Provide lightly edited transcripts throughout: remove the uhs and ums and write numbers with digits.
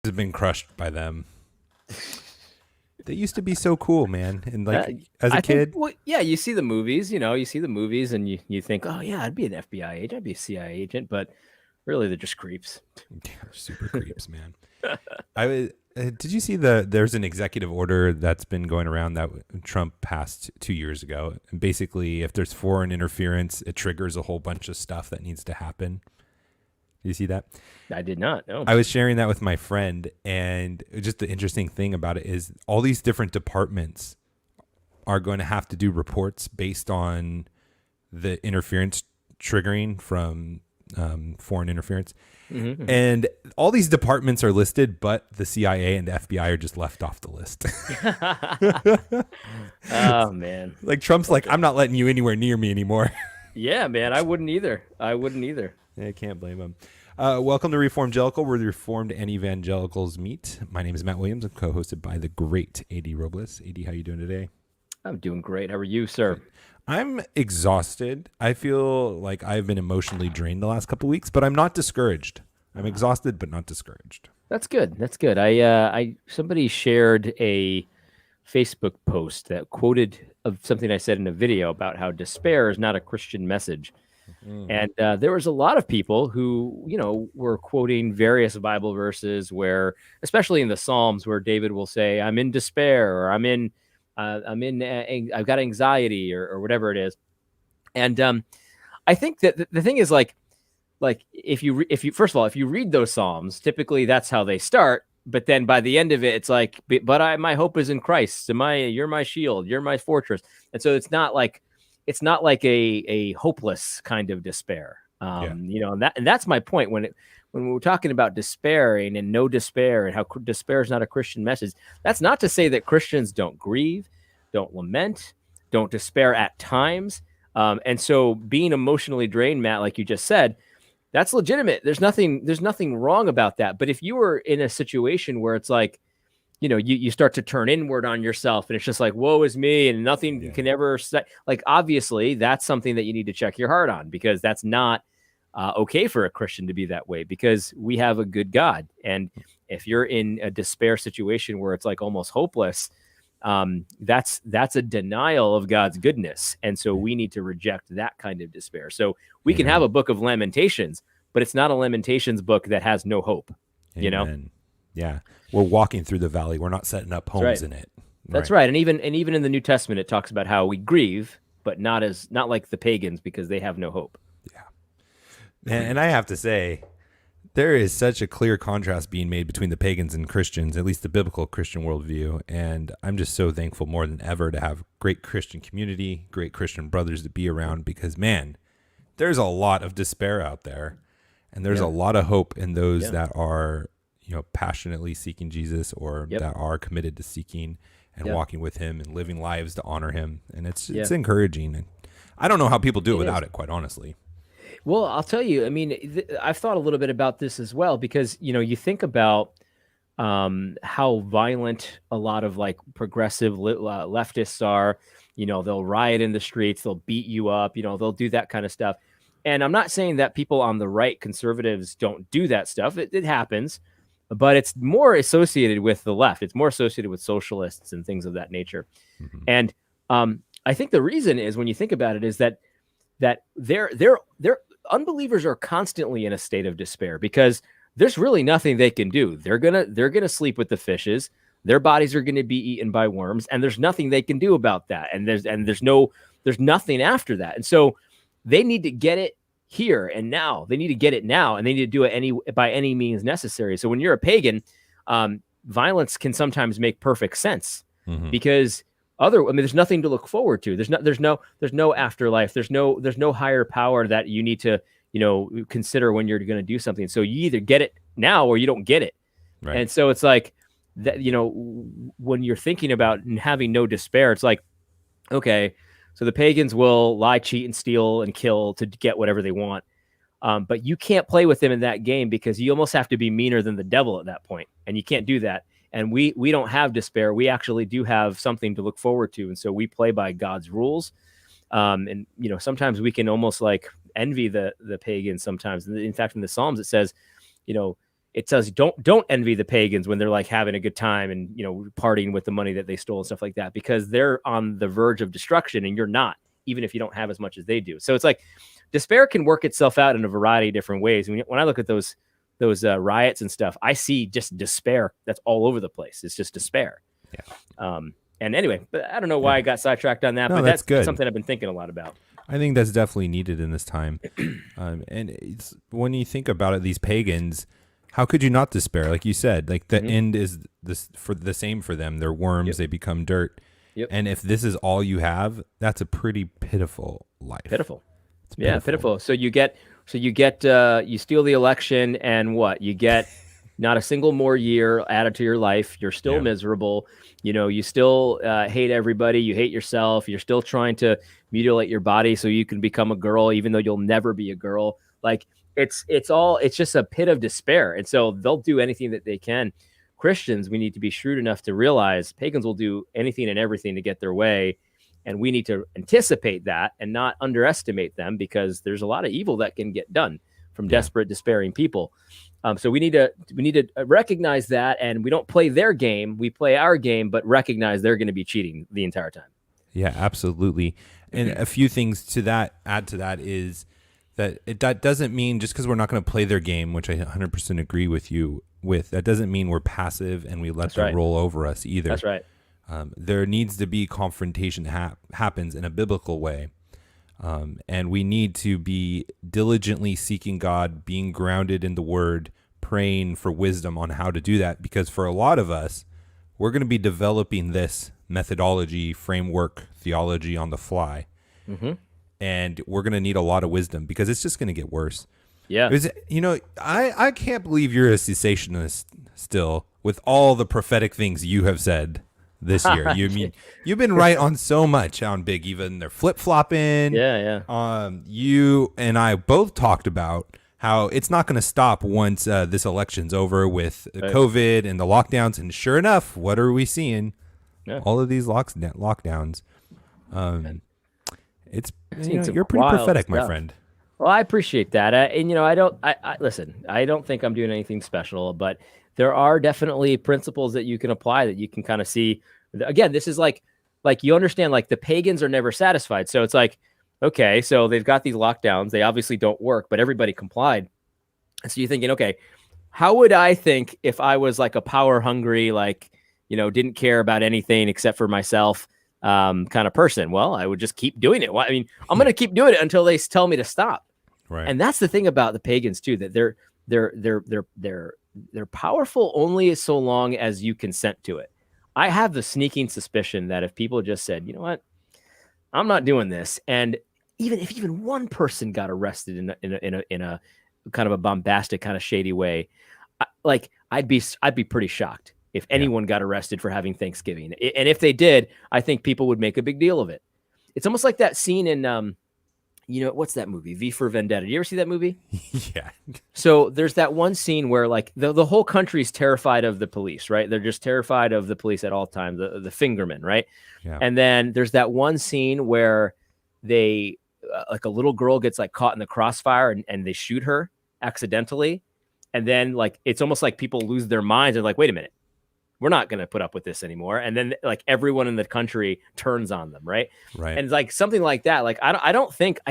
has been crushed by them. They used to be so cool, man. And like as a I think, kid, well, yeah, you see the movies, you see the movies and you think, oh, yeah, I'd be an FBI agent, I'd be a CIA agent, but really they're just creeps. yeah, super creeps, man. I was. Did you see there's an executive order that's been going around that Trump passed 2 years ago? And basically, if there's foreign interference, it triggers a whole bunch of stuff that needs to happen. Did you see that? I did not know. I was sharing that with my friend, and just the interesting thing about it is all these different departments are going to have to do reports based on the interference triggering from foreign interference. Mm-hmm. And all these departments are listed, but the CIA and the FBI are just left off the list. Oh, man. Like Trump's like, I'm not letting you anywhere near me anymore. Yeah, man, I wouldn't either. I can't blame him. Welcome to Reformgelical, where the Reformed and Evangelicals meet. My name is Matt Williams. I'm co-hosted by the great AD Robles. AD, how you doing today? I'm doing great. How are you, sir? I'm exhausted. I feel like I've been emotionally drained the last couple of weeks, but I'm not discouraged. I'm exhausted, but not discouraged. That's good. That's good. Somebody shared a Facebook post that quoted of something I said in a video about how despair is not a Christian message. And there was a lot of people who, were quoting various Bible verses where, especially in the Psalms, where David will say, "I'm in despair," or I've got anxiety," or whatever it is. And I think that the thing is like if you first of all, if you read those Psalms, typically that's how they start. But then by the end of it, it's like, but my hope is in Christ. You're my shield. You're my fortress. And so it's not like a hopeless kind of despair. And that's my point when we're talking about despairing and no despair and how despair is not a Christian message. That's not to say that Christians don't grieve, don't lament, don't despair at times. And so being emotionally drained, Matt, like you just said, that's legitimate. There's nothing wrong about that. But if you were in a situation where it's like, you start to turn inward on yourself and it's just like, woe is me, and nothing can ever say, like, obviously that's something that you need to check your heart on, because that's not okay for a Christian to be that way, because we have a good God. And if you're in a despair situation where it's like almost hopeless, that's a denial of God's goodness. And so we need to reject that kind of despair. So we can have a book of Lamentations, but it's not a Lamentations book that has no hope. Amen. Yeah. We're walking through the valley. We're not setting up homes in it. That's right. And even in the New Testament, it talks about how we grieve, but not like the pagans, because they have no hope. Yeah. And I have to say, there is such a clear contrast being made between the pagans and Christians, at least the biblical Christian worldview. And I'm just so thankful more than ever to have great Christian community, great Christian brothers to be around, because, man, there's a lot of despair out there. And there's a lot of hope in those that are, passionately seeking Jesus, or that are committed to seeking and walking with him and living lives to honor him. And it's encouraging. And I don't know how people do it without it, quite honestly. Well, I'll tell you, I mean, I've thought a little bit about this as well, because, you think about how violent a lot of like progressive leftists are. They'll riot in the streets, they'll beat you up, they'll do that kind of stuff. And I'm not saying that people on the right, conservatives, don't do that stuff. It happens, but it's more associated with the left. It's more associated with socialists and things of that nature. Mm-hmm. And I think the reason is, when you think about it, is that they're unbelievers are constantly in a state of despair, because there's really nothing they can do. They're gonna sleep with the fishes. Their bodies are gonna be eaten by worms, and there's nothing they can do about that. And there's nothing after that. And so they need to get it here and now. They need to get it now, and they need to do it by any means necessary. So when you're a pagan, violence can sometimes make perfect sense, because there's nothing to look forward to. There's no afterlife. There's no higher power that you need to, consider when you're going to do something. So you either get it now or you don't get it. Right. And so it's like that, when you're thinking about having no despair, it's like, okay, so the pagans will lie, cheat, and steal and kill to get whatever they want. But you can't play with them in that game, because you almost have to be meaner than the devil at that point. And you can't do that. And we don't have despair. We actually do have something to look forward to. And so we play by God's rules. And, sometimes we can almost like envy the pagans sometimes. In fact, in the Psalms, it says, it says don't envy the pagans when they're like having a good time and, you know, partying with the money that they stole and stuff like that, because they're on the verge of destruction and you're not, even if you don't have as much as they do. So it's like despair can work itself out in a variety of different ways. When I look at those riots and stuff, I see just despair that's all over the place. It's just despair. Yeah. And anyway, but I don't know why I got sidetracked on that, No, but that's good. something I've been thinking a lot about. I think that's definitely needed in this time. And it's, when you think about it, these pagans, how could you not despair? Like you said, like the end is this for the same for them. They're worms. They become dirt. And if this is all you have, that's a pretty pitiful life. Pitiful. Yeah, pitiful. So you steal the election, and what? You get not a single more year added to your life. You're still miserable. You know, you still hate everybody. You hate yourself. You're still trying to mutilate your body so you can become a girl, even though you'll never be a girl. Like it's just a pit of despair. And so they'll do anything that they can. Christians, we need to be shrewd enough to realize pagans will do anything and everything to get their way. And we need to anticipate that and not underestimate them, because there's a lot of evil that can get done from desperate, despairing people. So we need to recognize that, and we don't play their game. We play our game, but recognize they're going to be cheating the entire time. Yeah, absolutely. And a few things to add to that is that that doesn't mean just because we're not going to play their game, which I 100% agree with you with, that doesn't mean we're passive and we let them roll over us either. That's right. There needs to be confrontation happens in a biblical way. And we need to be diligently seeking God, being grounded in the word, praying for wisdom on how to do that. Because for a lot of us, we're going to be developing this methodology, framework, theology on the fly. And we're going to need a lot of wisdom because it's just going to get worse. Yeah. You know, I can't believe you're a cessationist still with all the prophetic things you have said this year. You've been right on so much on Big Eva, and they're flip-flopping. Yeah. You and I both talked about how it's not going to stop once this election's over with COVID and the lockdowns. And sure enough, what are we seeing? All of these lockdowns. You're pretty prophetic, my friend. Well, I appreciate that. And, you know, listen, I don't think I'm doing anything special, but there are definitely principles that you can apply that you can kind of see. Again, this is like you understand, like the pagans are never satisfied. So it's like, okay, so they've got these lockdowns. They obviously don't work, but everybody complied. And so you're thinking, okay, how would I think if I was like a power hungry, like, you know, didn't care about anything except for myself kind of person? Well, I would just keep doing it. Well, I mean, I'm going to keep doing it until they tell me to stop. Right. And that's the thing about the pagans too, that they're powerful only so long as you consent to it. I have the sneaking suspicion that if people just said, you know what, I'm not doing this, and even one person got arrested in a kind of a bombastic, kind of shady way, I'd be pretty shocked if anyone got arrested for having Thanksgiving. And if they did, I think people would make a big deal of it. It's almost like that scene in you know, what's that movie? V for Vendetta. Did you ever see that movie? Yeah. So there's that one scene where like the whole country's terrified of the police, right? They're just terrified of the police at all times, the fingermen, right? Yeah. And then there's that one scene where they, like a little girl gets like caught in the crossfire and they shoot her accidentally. And then like, it's almost like people lose their minds. They're like, wait a minute, we're not going to put up with this anymore. And then like everyone in the country turns on them. Right. Right. And like something like that. Like, I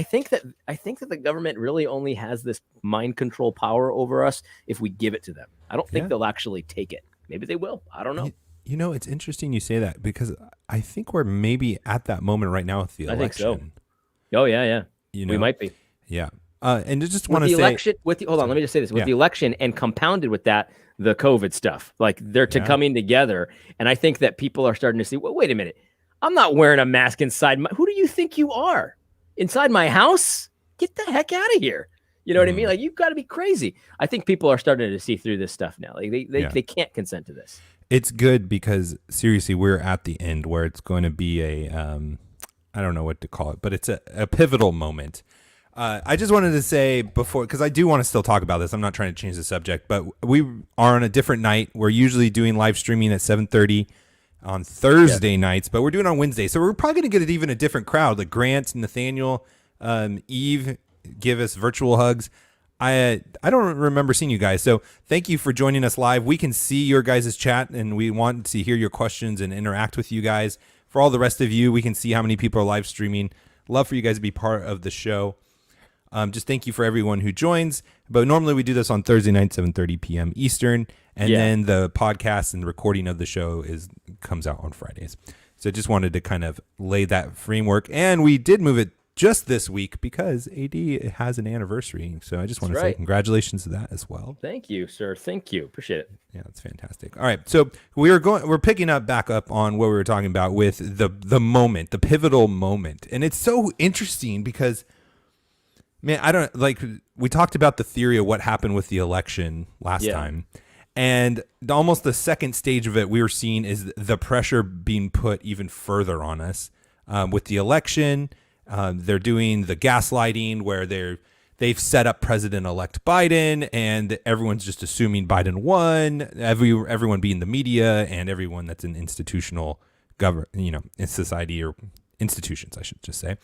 think that the government really only has this mind control power over us if we give it to them. I don't think they'll actually take it. Maybe they will. I don't know. You know, it's interesting you say that, because I think we're maybe at that moment right now with the election. I think so. Oh yeah. Yeah. You know? We might be. Yeah. And I just want to say election hold on, let me just say this. With the election and compounded with that, the COVID stuff, like they're coming together. And I think that people are starting to see, well, wait a minute, I'm not wearing a mask inside who do you think you are? Inside my house? Get the heck out of here. You know what I mean? Like, you've got to be crazy. I think people are starting to see through this stuff now. Like they can't consent to this. It's good because seriously, we're at the end where it's going to be a, I don't know what to call it, but it's a pivotal moment. I just wanted to say before, because I do want to still talk about this. I'm not trying to change the subject, but we are on a different night. We're usually doing live streaming at 7:30 on Thursday nights, but we're doing it on Wednesday. So we're probably going to get even a different crowd, like Grant, Nathaniel, Eve, give us virtual hugs. I don't remember seeing you guys. So thank you for joining us live. We can see your guys' chat, and we want to hear your questions and interact with you guys. For all the rest of you, we can see how many people are live streaming. Love for you guys to be part of the show. Just thank you for everyone who joins. But normally we do this on Thursday night, 7:30 p.m. Eastern. And then the podcast and the recording of the show comes out on Fridays. So just wanted to kind of lay that framework. And we did move it just this week because AD has an anniversary. So I just want to say congratulations to that as well. Thank you, sir. Thank you. Appreciate it. Yeah, that's fantastic. All right. So we're picking up back up on what we were talking about with the moment, the pivotal moment. And it's so interesting because, man, we talked about the theory of what happened with the election last time. And almost the second stage of it we were seeing is the pressure being put even further on us with the election. They're doing the gaslighting where they've set up President-elect Biden, and everyone's just assuming Biden won. Everyone being the media and everyone that's in institutional in society or institutions, I should just say.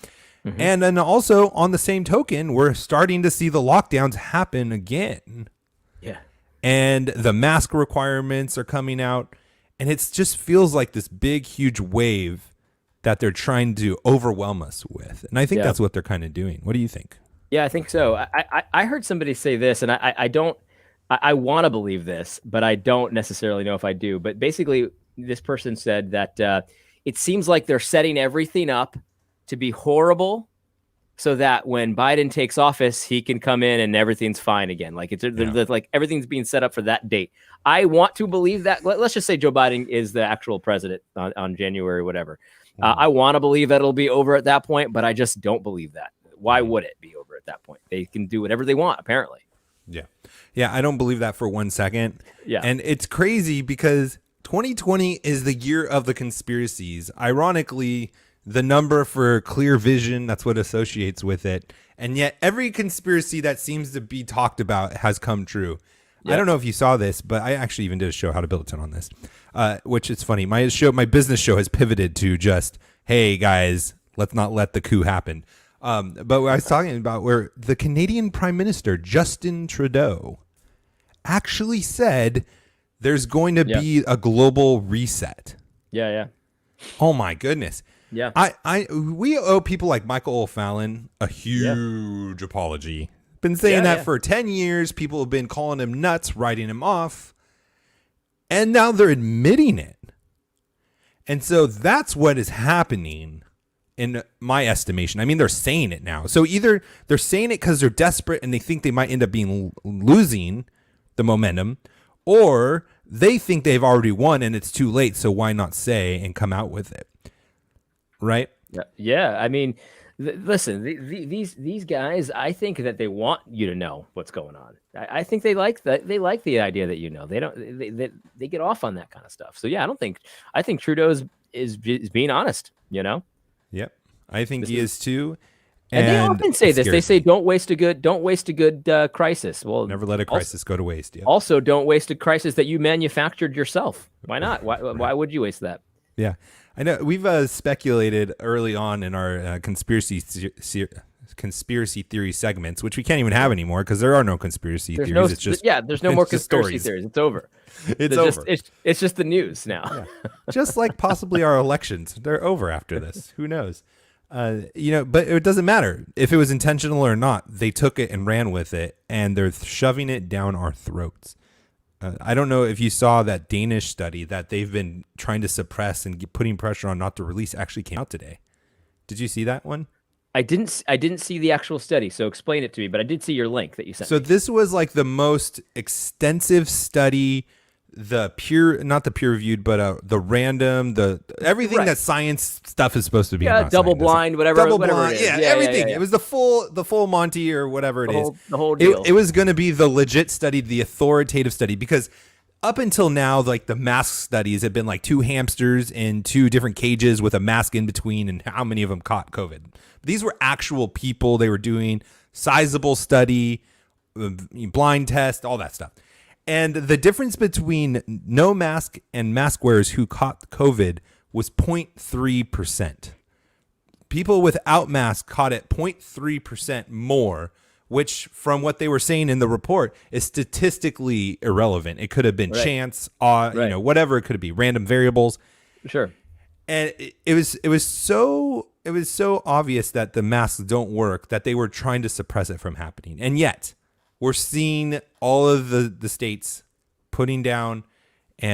Mm-hmm. And then also on the same token, we're starting to see the lockdowns happen again. Yeah. And the mask requirements are coming out, and it just feels like this big, huge wave that they're trying to overwhelm us with. And I think that's what they're kind of doing. What do you think? Yeah, I think so. I heard somebody say this, and I want to believe this, but I don't necessarily know if I do. But basically, this person said that it seems like they're setting everything up to be horrible so that when Biden takes office, he can come in and everything's fine again. Like like everything's being set up for that date. I want to believe that. Let's just say Joe Biden is the actual president on January, whatever. I want to believe that it'll be over at that point, but I just don't believe that. Why would it be over at that point? They can do whatever they want, apparently. Yeah. Yeah, I don't believe that for 1 second. Yeah. And it's crazy because 2020 is the year of the conspiracies. Ironically, the number for clear vision, that's what associates with it. And yet every conspiracy that seems to be talked about has come true. Yep. I don't know if you saw this, but I actually even did a show, How to Build a Ton, on this, which is funny. My business show has pivoted to just, hey, guys, let's not let the coup happen. But I was talking about where the Canadian Prime Minister, Justin Trudeau, actually said there's going to be a global reset. Yeah. Oh, my goodness. Yeah. We owe people like Michael O'Fallon a huge apology. Been saying that for 10 years. People have been calling him nuts, writing him off. And now they're admitting it. And so that's what is happening in my estimation. I mean, they're saying it now. So either they're saying it because they're desperate and they think they might end up losing the momentum, or they think they've already won and it's too late. So why not say and come out with it? Right? Yeah. I mean, listen, these guys, I think that they want you to know what's going on. I think they like that. They like the idea that they get off on that kind of stuff. So yeah, I think Trudeau is being honest, Yep. I think he is too. And they often say this. They say, don't waste a good crisis. Well, never let a crisis go to waste. Yep. Also, don't waste a crisis that you manufactured yourself. Why not? Why would you waste that? Yeah. I know we've speculated early on in our conspiracy theory segments, which we can't even have anymore because there are no conspiracy theories. There's no more conspiracy theories. It's over. It's over. It's just the news now. Yeah. Just like possibly our elections, they're over after this. Who knows? But it doesn't matter if it was intentional or not. They took it and ran with it, and they're shoving it down our throats. I don't know if you saw that Danish study that they've been trying to suppress and putting pressure on not to release actually came out today. Did you see that one? I didn't see the actual study, so explain it to me, but I did see your link that you sent me. So this was like the most extensive study, not the peer reviewed, but the random, everything that science stuff is supposed to be. Yeah, double blind, whatever it is. Yeah, everything. Yeah. It was the full Monty or whatever it is. The whole deal. It was going to be the legit study, the authoritative study, because up until now, like the mask studies have been like 2 hamsters in 2 different cages with a mask in between, and how many of them caught COVID. These were actual people. They were doing sizable study, blind test, all that stuff. And the difference between no mask and mask wearers who caught COVID was 0.3%. People without masks caught it 0.3% more, which from what they were saying in the report is statistically irrelevant. It could have been Right. chance, Right. whatever. It could be random variables. Sure. And it was so obvious that the masks don't work that they were trying to suppress it from happening. And yet we're seeing all of the states putting down the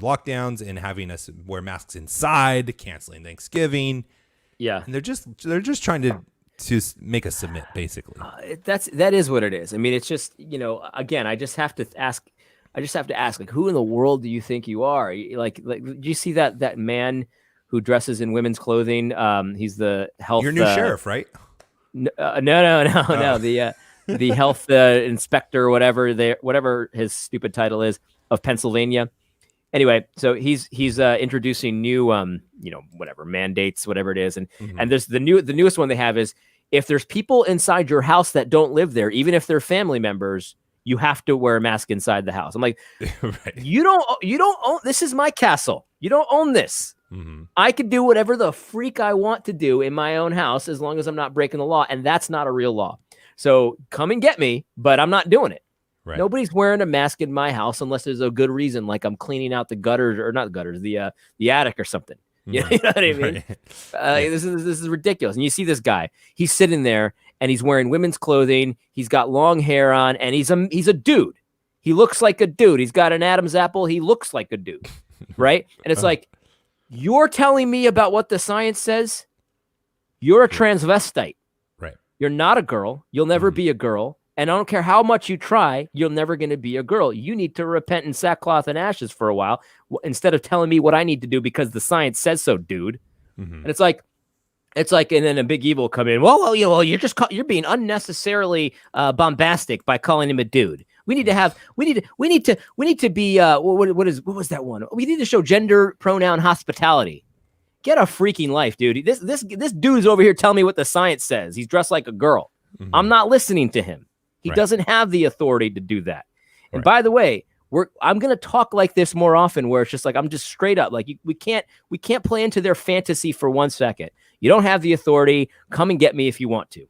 lockdowns and having us wear masks inside, canceling Thanksgiving. Yeah. And they're just trying to make us submit, basically. That is what it is. I mean, it's just, again, I just have to ask, like, who in the world do you think you are? Like, do you see that man who dresses in women's clothing? He's the health. Your new sheriff, right? No. The health inspector, whatever his stupid title is, of Pennsylvania. Anyway, so he's introducing new whatever mandates, whatever it is, and there's the newest one they have is, if there's people inside your house that don't live there, even if they're family members, you have to wear a mask inside the house. I'm like, right. You don't own, this is my castle. You don't own this. I could do whatever the freak I want to do in my own house as long as I'm not breaking the law, and that's not a real law. So come and get me, but I'm not doing it. Right. Nobody's wearing a mask in my house unless there's a good reason, like I'm cleaning out the gutters, or not gutters, the attic or something. You know what I mean? Right. This is ridiculous. And you see this guy, he's sitting there and he's wearing women's clothing. He's got long hair on, and he's a dude. He looks like a dude. He's got an Adam's apple. He looks like a dude, right? And it's like, you're telling me about what the science says? You're a transvestite. Right. You're not a girl. You'll never be a girl. And I don't care how much you try, you're never going to be a girl. You need to repent in sackcloth and ashes for a while, instead of telling me what I need to do because the science says so, dude. And it's like, and then a Big Eva will come in. Well, you're being unnecessarily bombastic by calling him a dude. We need to be what was that one? We need to show gender pronoun hospitality. Get a freaking life, dude. This dude's over here telling me what the science says. He's dressed like a girl. I'm not listening to him. He doesn't have the authority to do that. And by the way, I'm going to talk like this more often, where it's just like, I'm just straight up like, we can't play into their fantasy for 1 second. You don't have the authority. Come and get me if you want to.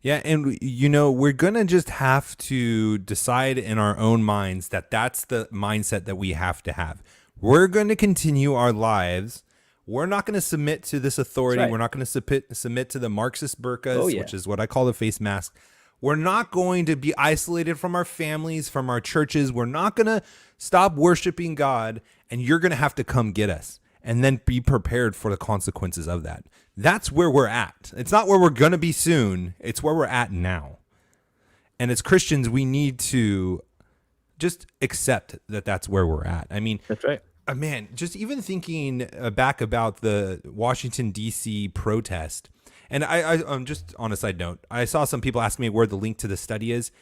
Yeah. And, we're going to just have to decide in our own minds that that's the mindset that we have to have. We're going to continue our lives. We're not going to submit to this authority. Right. We're not going to submit to the Marxist burqas, which is what I call the face mask. We're not going to be isolated from our families, from our churches. We're not going to stop worshiping God, and you're going to have to come get us and then be prepared for the consequences of that. That's where we're at. It's not where we're going to be soon. It's where we're at now. And as Christians, we need to just accept that that's where we're at. I mean, that's right. Man, just even thinking back about the Washington, D.C. protest. And I'm just on a side note, I saw some people ask me where the link to the study is.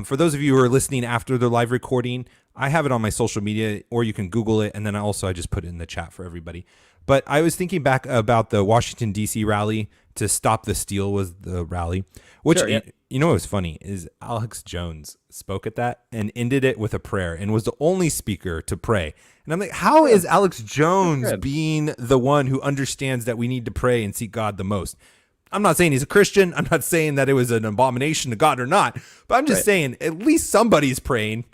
For those of you who are listening after the live recording, I have it on my social media, or you can Google it. And then I just put it in the chat for everybody. But I was thinking back about the Washington, D.C. rally to stop the steal was the rally, which, sure, yeah. You know what was funny is Alex Jones spoke at that and ended it with a prayer and was the only speaker to pray. And I'm like, how is Alex Jones being the one who understands that we need to pray and seek God the most? I'm not saying he's a Christian. I'm not saying that it was an abomination to God or not, but I'm just saying at least somebody's praying.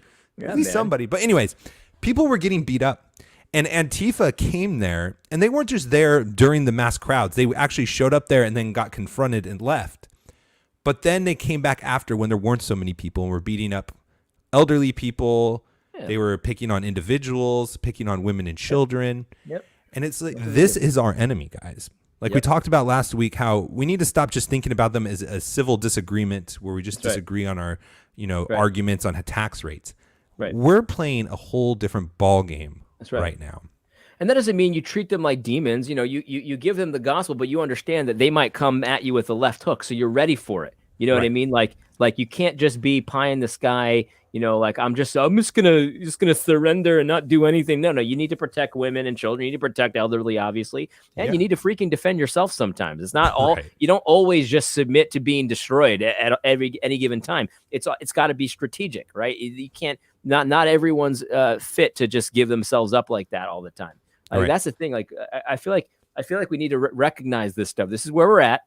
At least somebody. But anyways, people were getting beat up. And Antifa came there, and they weren't just there during the mass crowds. They actually showed up there and then got confronted and left. But then they came back after when there weren't so many people and were beating up elderly people. Yeah. They were picking on individuals, picking on women and children. Yep. And it's like, this is our enemy, guys. Like we talked about last week, how we need to stop just thinking about them as a civil disagreement where we just disagree on our, arguments on tax rates. Right. We're playing a whole different ball game right now. And that doesn't mean you treat them like demons. You give them the gospel, but you understand that they might come at you with a left hook, so you're ready for it. You know what I mean? Like you can't just be pie in the sky. Like I'm just gonna surrender and not do anything. No, you need to protect women and children. You need to protect elderly, obviously, and you need to freaking defend yourself sometimes. It's not all. You don't always just submit to being destroyed at any given time. It's got to be strategic, right? You can't. Not everyone's fit to just give themselves up like that all the time. That's the thing. Like I feel like we need to recognize this stuff. This is where we're at.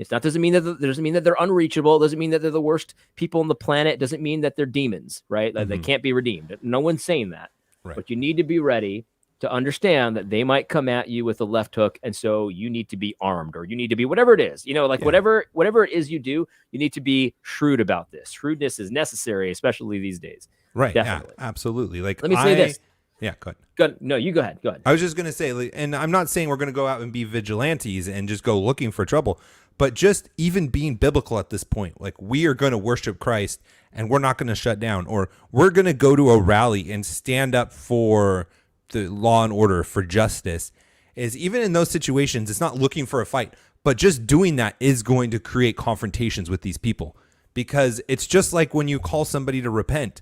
It's not doesn't mean that they're unreachable. It doesn't mean that they're the worst people on the planet. It doesn't mean that they're demons, right? That they can't be redeemed. No one's saying that. Right. But you need to be ready to understand that they might come at you with a left hook, and so you need to be armed, or you need to be whatever it is. Whatever it is you do, you need to be shrewd about this. Shrewdness is necessary, especially these days. Right. Definitely. Yeah, absolutely. Like, let me say this. Yeah, go ahead. No, you go ahead. Go ahead. I was just going to say, and I'm not saying we're going to go out and be vigilantes and just go looking for trouble, but just even being biblical at this point, like, we are going to worship Christ and we're not going to shut down, or we're going to go to a rally and stand up for the law and order, for justice. Is even in those situations, it's not looking for a fight, but just doing that is going to create confrontations with these people, because it's just like when you call somebody to repent.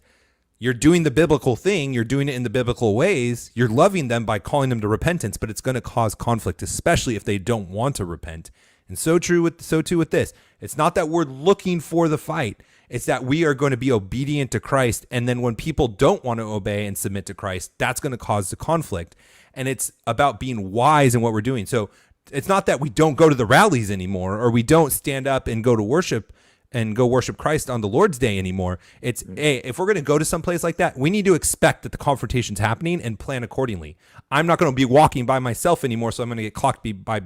You're doing the biblical thing. You're doing it in the biblical ways. You're loving them by calling them to repentance, but it's going to cause conflict, especially if they don't want to repent. And so too with this. It's not that we're looking for the fight. It's that we are going to be obedient to Christ. And then when people don't want to obey and submit to Christ, that's going to cause the conflict. And it's about being wise in what we're doing. So it's not that we don't go to the rallies anymore, or we don't stand up and go to worship and go worship Christ on the Lord's Day anymore. It's, hey, if we're going to go to some place like that, we need to expect that the confrontation's happening and plan accordingly. I'm not going to be walking by myself anymore, so I'm going to get clocked by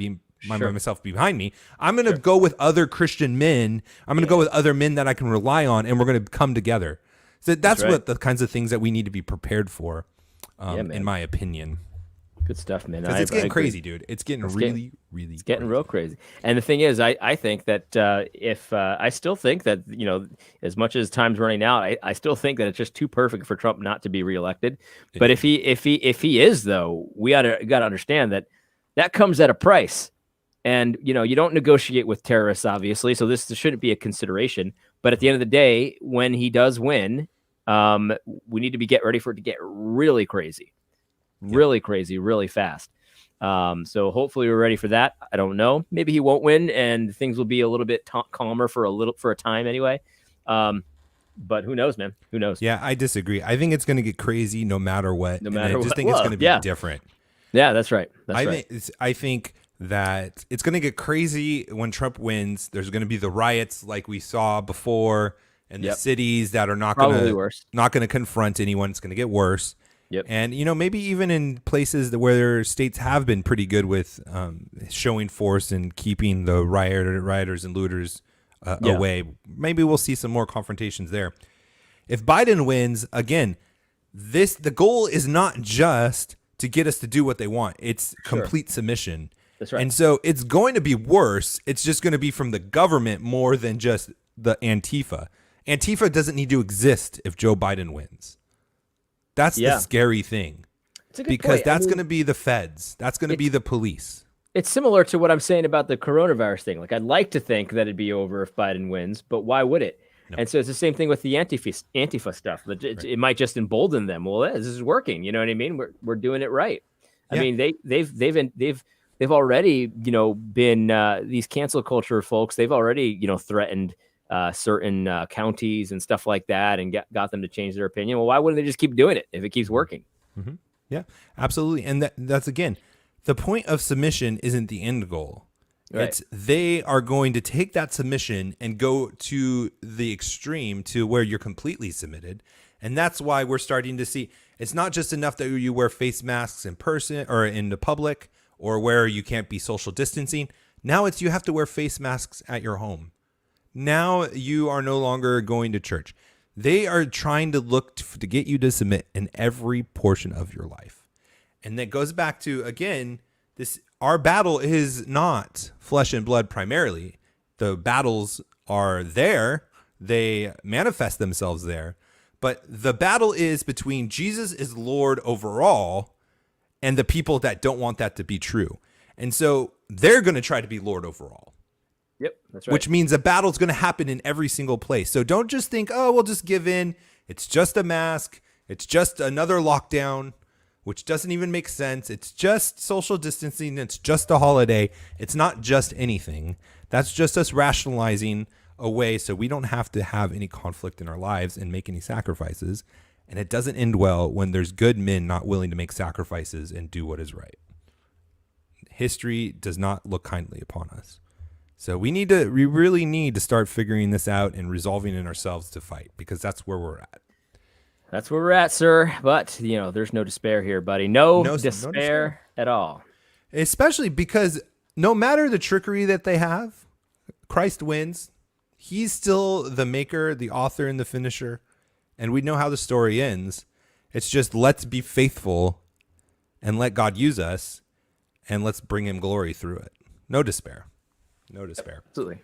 myself behind me. I'm going to go with other Christian men. I'm going to go with other men that I can rely on, and we're going to come together. So that's right. What the kinds of things that we need to be prepared for, in my opinion. Good stuff, man. Because it's getting crazy, dude. It's getting really it's getting real crazy. And the thing is, I think that I still think that, as much as time's running out, I still think that it's just too perfect for Trump not to be reelected. But if he is, though, we got to understand that comes at a price. And, you don't negotiate with terrorists, obviously, so this shouldn't be a consideration. But at the end of the day, when he does win, we need to get ready for it to get really crazy. Really crazy, really fast. So hopefully we're ready for that. I don't know. Maybe he won't win, and things will be a little bit calmer for a time anyway. But who knows, man? Who knows? Yeah, I disagree. I think it's going to get crazy no matter what. I just think it's going to be different. Yeah, that's right. I think that it's going to get crazy when Trump wins. There's going to be the riots like we saw before, and the cities that are not going to confront anyone. It's going to get worse. Yep. And, maybe even in places where states have been pretty good with showing force and keeping the rioters and looters away, maybe we'll see some more confrontations there. If Biden wins, again, the goal is not just to get us to do what they want. It's complete submission. That's right. And so it's going to be worse. It's just going to be from the government more than just the Antifa. Antifa doesn't need to exist if Joe Biden wins. That's the scary thing, because that's going to be the feds. That's going to be the police. It's similar to what I'm saying about the coronavirus thing. Like, I'd like to think that it'd be over if Biden wins, but why would it? No. And so it's the same thing with the Antifa stuff. It might just embolden them. Well, this is working. You know what I mean? We're doing it right. I mean, they've already, been these cancel culture folks. They've already, threatened certain counties and stuff like that, and got them to change their opinion. Well, why wouldn't they just keep doing it if it keeps working? Mm-hmm. Yeah, absolutely. And that's, again, the point of submission isn't the end goal. Right. It's they are going to take that submission and go to the extreme to where you're completely submitted. And that's why we're starting to see it's not just enough that you wear face masks in person or in the public, or where you can't be social distancing. Now you have to wear face masks at your home. Now you are no longer going to church. They are trying to look to get you to submit in every portion of your life. And that goes back to, again, our battle is not flesh and blood primarily. The battles are there. They manifest themselves there. But the battle is between Jesus is Lord over all and the people that don't want that to be true. And so they're going to try to be Lord over all. Yep, that's right. Which means a battle's going to happen in every single place. So don't just think, we'll just give in. It's just a mask. It's just another lockdown, which doesn't even make sense. It's just social distancing. It's just a holiday. It's not just anything. That's just us rationalizing a way so we don't have to have any conflict in our lives and make any sacrifices. And it doesn't end well when there's good men not willing to make sacrifices and do what is right. History does not look kindly upon us. So we really need to start figuring this out and resolving in ourselves to fight, because that's where we're at. That's where we're at, sir. But, there's no despair here, buddy. No No despair at all. Especially because no matter the trickery that they have, Christ wins. He's still the maker, the author, and the finisher. And we know how the story ends. It's just, let's be faithful and let God use us, and let's bring him glory through it. No despair. No despair. Absolutely.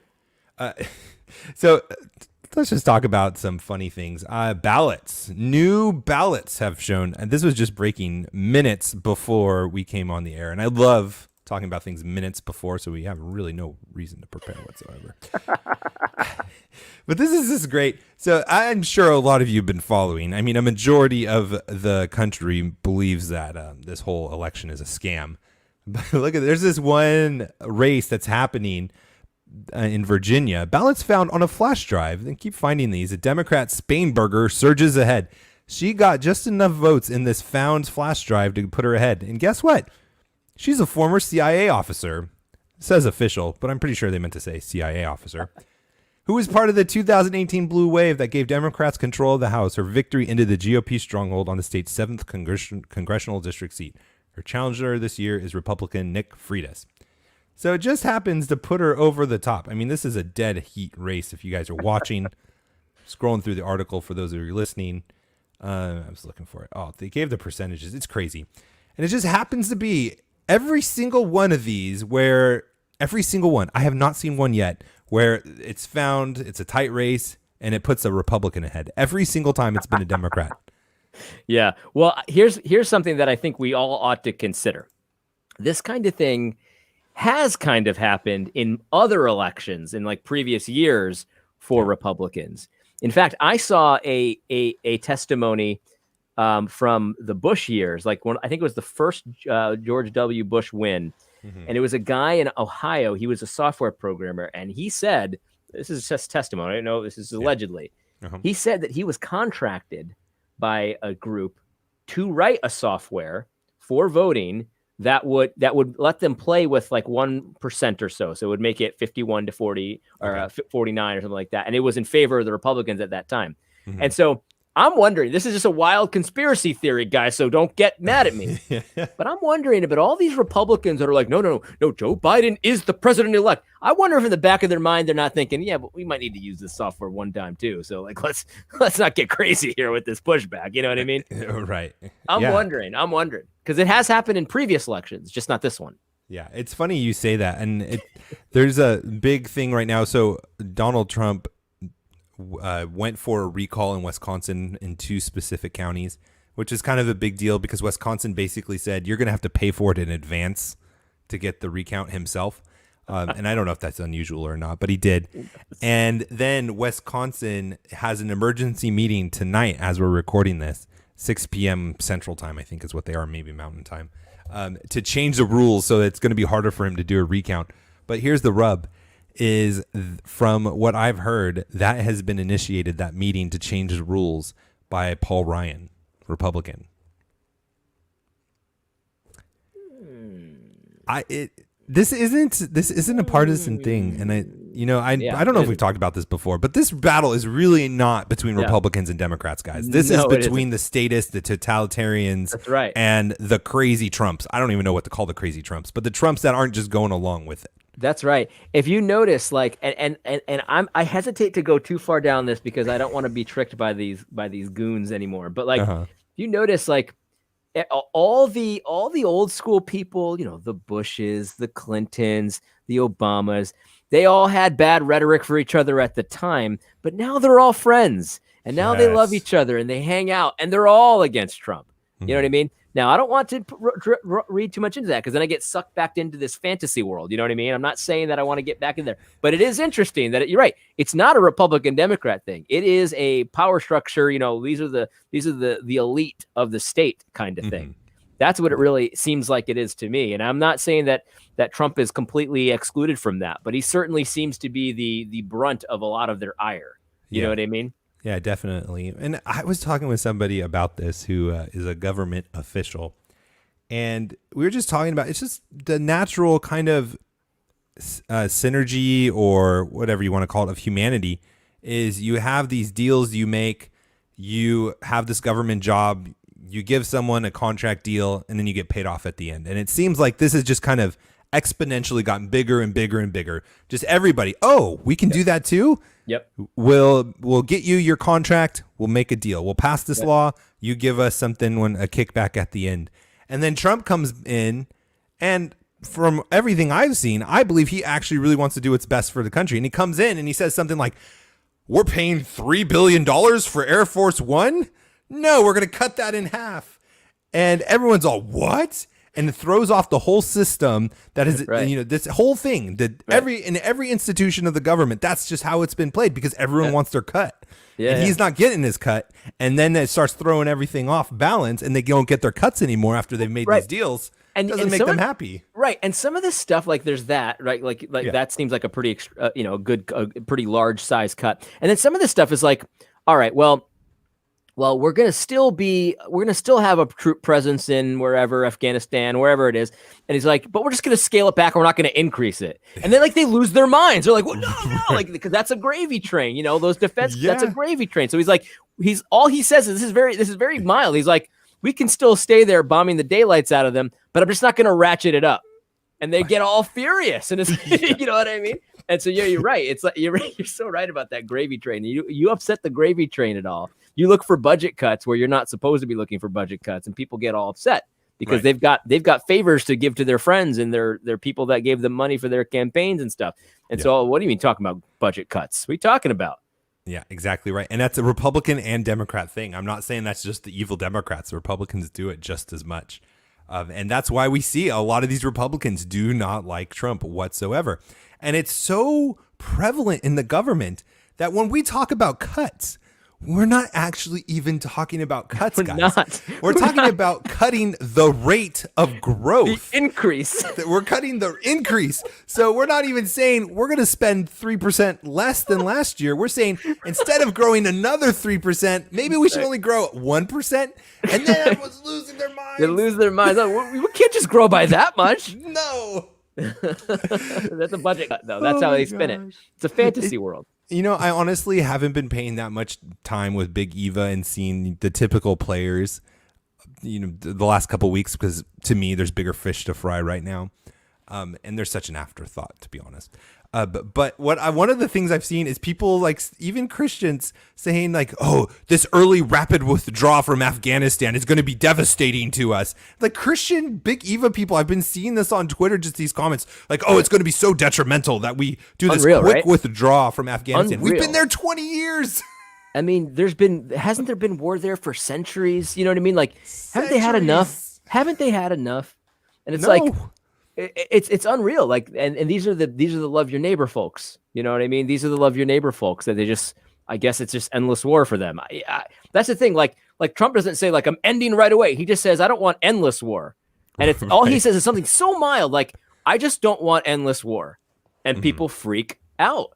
So let's just talk about some funny things. Ballots. New ballots have shown, and this was just breaking minutes before we came on the air. And I love talking about things minutes before, so we have really no reason to prepare whatsoever. But this is great. So I'm sure a lot of you have been following. I mean, a majority of the country believes that this whole election is a scam. But look at, there's this one race that's happening in Virginia. Ballots found on a flash drive. They keep finding these. A Democrat, Spainberger, surges ahead. She got just enough votes in this found flash drive to put her ahead. And guess what? She's a former CIA officer. It says official, but I'm pretty sure they meant to say CIA officer. Who was part of the 2018 blue wave that gave Democrats control of the House. Her victory into the GOP stronghold on the state's 7th congressional district seat. Her challenger this year is Republican Nick Freitas. So it just happens to put her over the top. I mean, this is a dead heat race if you guys are watching. Scrolling through the article for those of you listening. I was looking for it. Oh, they gave the percentages. It's crazy. And it just happens to be every single one of these where every single one, I have not seen one yet, where it's found, it's a tight race, and it puts a Republican ahead. Every single time it's been a Democrat. Yeah. Well, here's something that I think we all ought to consider. This kind of thing has kind of happened in other elections in like previous years for Republicans. In fact, I saw a testimony from the Bush years, like I think it was the first George W. Bush win. Mm-hmm. And it was a guy in Ohio. He was a software programmer. And he said, this is just testimony. I know this is allegedly. Uh-huh. He said that he was contracted by a group to write a software for voting that would let them play with like 1% or so. So it would make it 51 to 40 or 49 or something like that. And it was in favor of the Republicans at that time. Mm-hmm. And so I'm wondering, this is just a wild conspiracy theory, guys, so don't get mad at me. But I'm wondering about all these Republicans that are like, no, Joe Biden is the president-elect. I wonder if in the back of their mind, they're not thinking, yeah, but we might need to use this software one time too. So like, let's not get crazy here with this pushback. You know what I mean? Right. I'm wondering because it has happened in previous elections, just not this one. Yeah, it's funny you say that. And there's a big thing right now. So Donald Trump went for a recall in Wisconsin in 2 specific counties, which is kind of a big deal because Wisconsin basically said you're going to have to pay for it in advance to get the recount himself. And I don't know if that's unusual or not, but he did. And then Wisconsin has an emergency meeting tonight as we're recording this, 6 p.m. Central Time, I think is what they are, maybe Mountain Time, to change the rules so that it's going to be harder for him to do a recount. But here's the rub. Is from what I've heard, that has been initiated, that meeting to change the rules by Paul Ryan, Republican. This isn't a partisan thing, and I don't know if we've talked about this before, but this battle is really not between Republicans and Democrats, guys. This is between the statists, the totalitarians, that's right, and the crazy Trumps. I don't even know what to call the crazy Trumps, but the Trumps that aren't just going along with it. That's right. If you notice, like, and I hesitate to go too far down this because I don't want to be tricked by these goons anymore. But like, you notice, like, all the old school people, the Bushes, the Clintons, the Obamas, they all had bad rhetoric for each other at the time, but now they're all friends, and now they love each other and they hang out, and they're all against Trump. You know what I mean? Now, I don't want to read too much into that because then I get sucked back into this fantasy world. You know what I mean? I'm not saying that I want to get back in there, but it is interesting that you're right. It's not a Republican Democrat thing. It is a power structure. These are the elite of the state kind of thing. That's what it really seems like it is to me. And I'm not saying that Trump is completely excluded from that, but he certainly seems to be the brunt of a lot of their ire. You know what I mean? Yeah, definitely. And I was talking with somebody about this who is a government official. And we were just talking about, it's just the natural kind of synergy or whatever you want to call it of humanity is you have these deals you make, you have this government job, you give someone a contract deal, and then you get paid off at the end. And it seems like this has just kind of exponentially gotten bigger and bigger and bigger. Just everybody, oh, we can do that too? Yep. We'll get you your contract, we'll make a deal. We'll pass this law, you give us something when a kickback at the end. And then Trump comes in, and from everything I've seen, I believe he actually really wants to do what's best for the country. And he comes in and he says something like, we're paying $3 billion for Air Force One? No, we're going to cut that in half. And everyone's all, what? And it throws off the whole system that is, this whole thing that in every institution of the government, that's just how it's been played because everyone wants their cut. Yeah, and he's not getting his cut. And then it starts throwing everything off balance and they don't get their cuts anymore after they've made these deals. And doesn't make them happy. Right. And some of this stuff, like there's that, right? Like that seems like a pretty, pretty large size cut. And then some of this stuff is like, all right, well, we're going to still have a troop presence in wherever, Afghanistan, wherever it is. And he's like, but we're just going to scale it back and we're not going to increase it. And then they lose their minds. They're like, well, no, because that's a gravy train, those defense, that's a gravy train. So he's like, all he says is, this is very mild. He's like, we can still stay there bombing the daylights out of them, but I'm just not going to ratchet it up. And they get all furious. And it's, you know what I mean? And so, you're right. It's like, you're so right about that gravy train. You upset the gravy train at all. You look for budget cuts where you're not supposed to be looking for budget cuts, and people get all upset because they've got favors to give to their friends and their people that gave them money for their campaigns and stuff. And so, what do you mean talking about budget cuts? What are you talking about? Yeah, exactly right. And that's a Republican and Democrat thing. I'm not saying that's just the evil Democrats. The Republicans do it just as much. And that's why we see a lot of these Republicans do not like Trump whatsoever. And it's so prevalent in the government that when we talk about cuts, we're not actually even talking about cuts, guys. We're talking about cutting the rate of growth. The increase. We're cutting the increase. So we're not even saying we're going to spend 3% less than last year. We're saying instead of growing another 3%, maybe we should only grow 1%. And then everyone's losing their minds. They lose their minds. We can't just grow by that much. No. That's a budget cut, though. That's how they spin it. It's a fantasy world. I honestly haven't been paying that much time with Big Eva and seeing the typical players, the last couple of weeks, because to me, there's bigger fish to fry right now. And they're such an afterthought, to be honest. But one of the things I've seen is people, like even Christians, saying like, "Oh, this early rapid withdrawal from Afghanistan is going to be devastating to us." Like Christian Big Eva people, I've been seeing this on Twitter, just these comments like, "Oh, it's going to be so detrimental that we do this quick withdrawal from Afghanistan." We've been there 20 years. I mean, hasn't there been war there for centuries? You know what I mean? Like, haven't they had enough? And it's like. It's unreal. Like, and these are the love your neighbor folks. You know what I mean? These are the love your neighbor folks that I guess it's just endless war for them. That's the thing. Like Trump doesn't say like, I'm ending right away. He just says, I don't want endless war. And it's all he says is something so mild. Like, I just don't want endless war. And people freak out.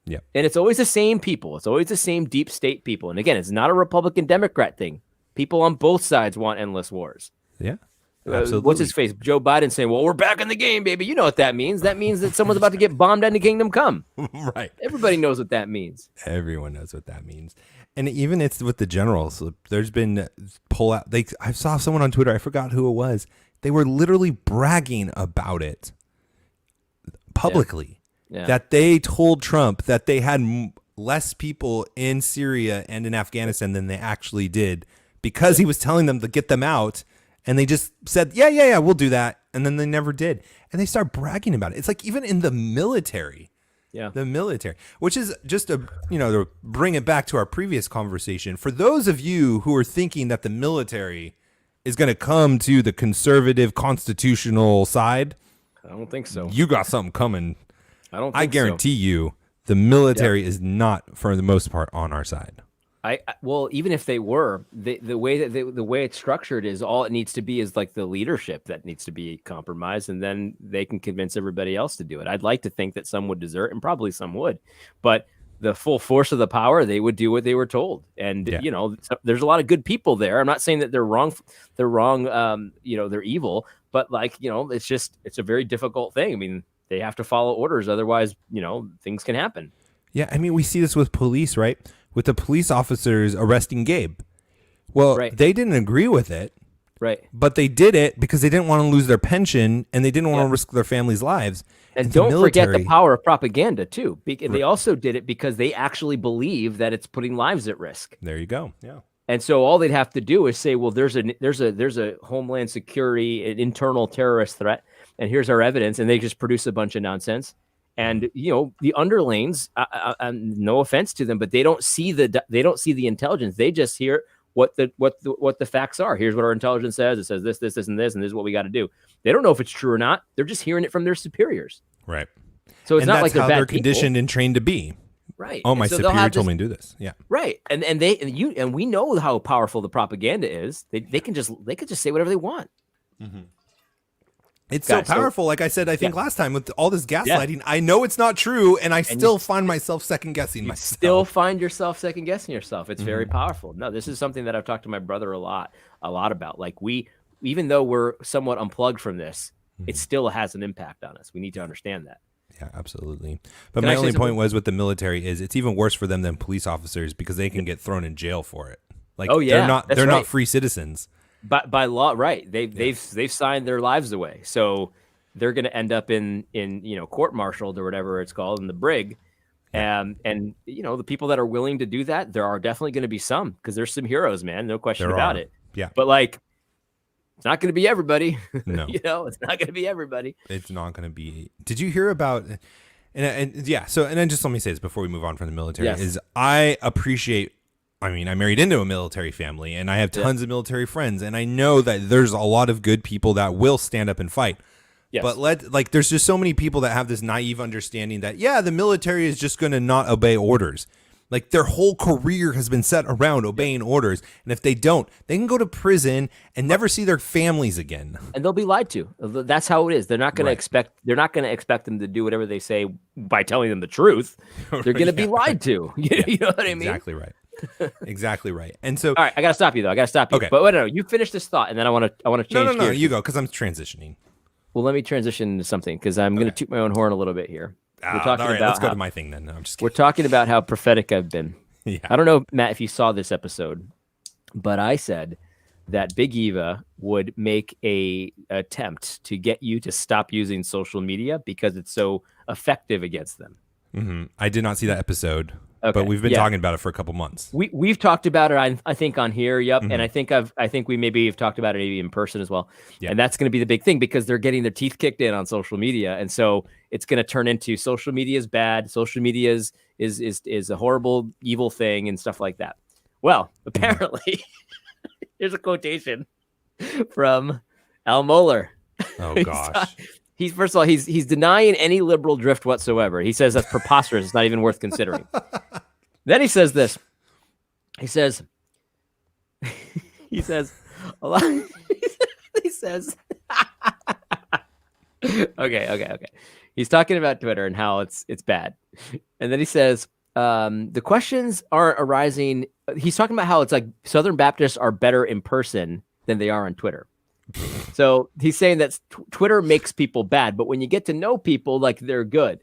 Yeah. And it's always the same people. It's always the same deep state people. And again, it's not a Republican Democrat thing. People on both sides want endless wars. Yeah. Absolutely. What's his face? Joe Biden saying, well, we're back in the game, baby. You know what that means. That means that someone's about to get bombed in the kingdom come. Right. Everybody knows what that means. Everyone knows what that means. And even it's with the generals. There's been pullout. I saw someone on Twitter. I forgot who it was. They were literally bragging about it publicly. Yeah. That they told Trump that they had less people in Syria and in Afghanistan than they actually did because he was telling them to get them out. And they just said, yeah, we'll do that. And then they never did. And they start bragging about it. It's like even in the military. Yeah. The military, which is just to bring it back to our previous conversation. For those of you who are thinking that the military is going to come to the conservative constitutional side. I don't think so. You got something coming. I guarantee you the military is not, for the most part, on our side. Well, even if they were, the way it's structured is all it needs to be is like the leadership that needs to be compromised, and then they can convince everybody else to do it. I'd like to think that some would desert, and probably some would, but the full force of the power, they would do what they were told. And there's a lot of good people there. I'm not saying that they're wrong. They're wrong. They're evil, but it's a very difficult thing. I mean, they have to follow orders. Otherwise, things can happen. Yeah, I mean, we see this with police, right? With the police officers arresting Gabe. Well, Right. They didn't agree with it, Right. but they did it because they didn't want to lose their pension and they didn't want to risk their families' lives. And don't forget the power of propaganda, too. They also did it because they actually believe that it's putting lives at risk. There you go. Yeah. And so all they'd have to do is say, well, there's a homeland security, an internal terrorist threat, and here's our evidence, and they just produce a bunch of nonsense. And the underlings, no offense to them, but they don't see the intelligence. They just hear what the facts are. Here's what our intelligence says. It says this, and this, and this is what we got to do. They don't know if it's true or not. They're just hearing it from their superiors. Right. So it's not like they're bad they're people. Conditioned and trained to be. Right. Oh, my superior told me to do this. Yeah. Right. And we know how powerful the propaganda is. They can just say whatever they want. Mm-hmm. It's so powerful. Like I said, I think last time with all this gaslighting, I know it's not true, and I still find myself second guessing myself. Still find yourself second guessing yourself. It's very powerful. No, this is something that I've talked to my brother a lot about. Like even though we're somewhat unplugged from this, it still has an impact on us. We need to understand that. Yeah, absolutely. But my only point was with the military is it's even worse for them than police officers because they can get thrown in jail for it. Like they're not free citizens. By law, right? They've signed their lives away, so they're going to end up in court-martialed or whatever it's called in the brig, and the people that are willing to do that, there are definitely going to be some because there's some heroes, man, no question about it. Yeah, but it's not going to be everybody. No, it's not going to be everybody. It's not going to be. Did you hear about? And yeah, so and then just let me say this before we move on from the military is I appreciate. I mean, I married into a military family and I have tons of military friends and I know that there's a lot of good people that will stand up and fight. Yes. But there's just so many people that have this naive understanding that, the military is just going to not obey orders. Like their whole career has been set around obeying orders. And if they don't, they can go to prison and never see their families again. And they'll be lied to. That's how it is. They're not going to they're not going to expect them to do whatever they say by telling them the truth. They're going to be lied to. You know what I mean? Exactly right. Exactly right. And so, all right, I gotta stop you though. Okay. But no, you finish this thought, and then I want to change. No, you go because I'm transitioning. Well, let me transition into something because I'm going to toot my own horn a little bit here. We're talking about let's go to my thing then. No, I'm just kidding. We're talking about how prophetic I've been. Yeah. I don't know, Matt, if you saw this episode, but I said that Big Eva would make a attempt to get you to stop using social media because it's so effective against them. Mm-hmm. I did not see that episode. Okay. But we've been talking about it for a couple months. We've talked about it, I think, on here. Yep. Mm-hmm. And I think we maybe have talked about it maybe in person as well. Yep. And that's going to be the big thing because they're getting their teeth kicked in on social media. And so it's going to turn into social media is bad. Social media is a horrible, evil thing and stuff like that. Well, apparently, here's a quotation from Al Mohler. Oh, gosh. He's first of all, he's denying any liberal drift whatsoever. He says that's preposterous. It's not even worth considering. Then he says this. He says a lot. He says, okay. He's talking about Twitter and how it's bad. And then he says, the questions aren't arising. He's talking about how it's like Southern Baptists are better in person than they are on Twitter. So he's saying that Twitter makes people bad, but when you get to know people, like they're good.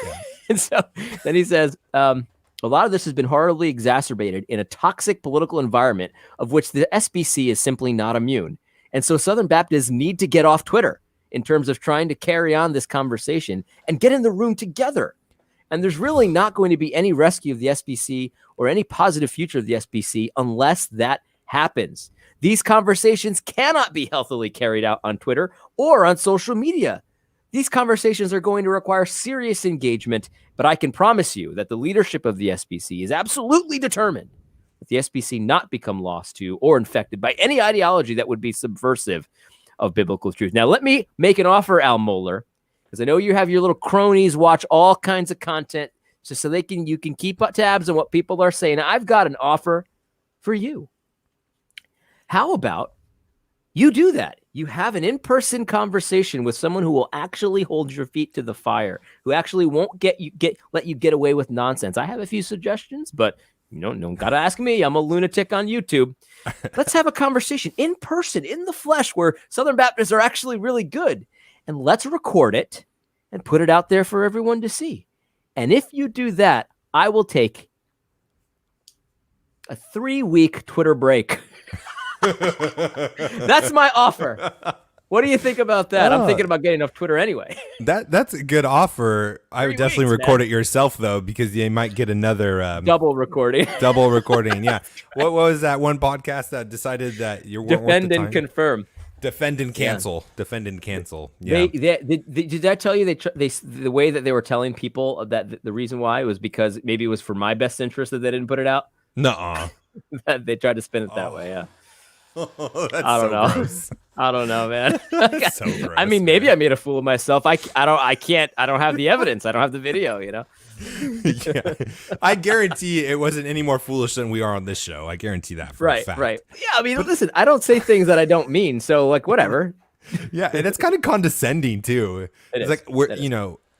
Yeah. And so then he says, a lot of this has been horribly exacerbated in a toxic political environment of which the SBC is simply not immune. And so Southern Baptists need to get off Twitter in terms of trying to carry on this conversation and get in the room together. And there's really not going to be any rescue of the SBC or any positive future of the SBC unless that happens. These conversations cannot be healthily carried out on Twitter or on social media. These conversations are going to require serious engagement, but I can promise you that the leadership of the SBC is absolutely determined that the SBC not become lost to or infected by any ideology that would be subversive of biblical truth. Now, let me make an offer, Al Mohler, because I know you have your little cronies watch all kinds of content just so you can keep tabs on what people are saying. I've got an offer for you. How about you do that? You have an in-person conversation with someone who will actually hold your feet to the fire, who actually won't let you get away with nonsense. I have a few suggestions, but don't gotta ask me. I'm a lunatic on YouTube. Let's have a conversation in person, in the flesh, where Southern Baptists are actually really good, and let's record it and put it out there for everyone to see. And if you do that, I will take a 3-week Twitter break. That's my offer. What do you think about that? I'm thinking about getting off Twitter anyway. That's a good offer. I would definitely record it yourself though, because you might get another double recording. Double recording, yeah. What was that one podcast that decided that you weren't defend and confirm, defend and cancel, defend and cancel? Yeah. Did I tell you they the way that they were telling people that the reason why was because maybe it was for my best interest that they didn't put it out? Nuh-uh. They tried to spin it that way. Yeah. That's I don't know. Gross. I don't know, man. That's so gross, I mean, maybe I made a fool of myself. I don't have the evidence. I don't have the video, you know? Yeah. I guarantee it wasn't any more foolish than we are on this show. I guarantee that for a fact. Right. Yeah, I mean, listen, I don't say things that I don't mean. So like, whatever. Yeah. And it's kind of condescending too. It's like,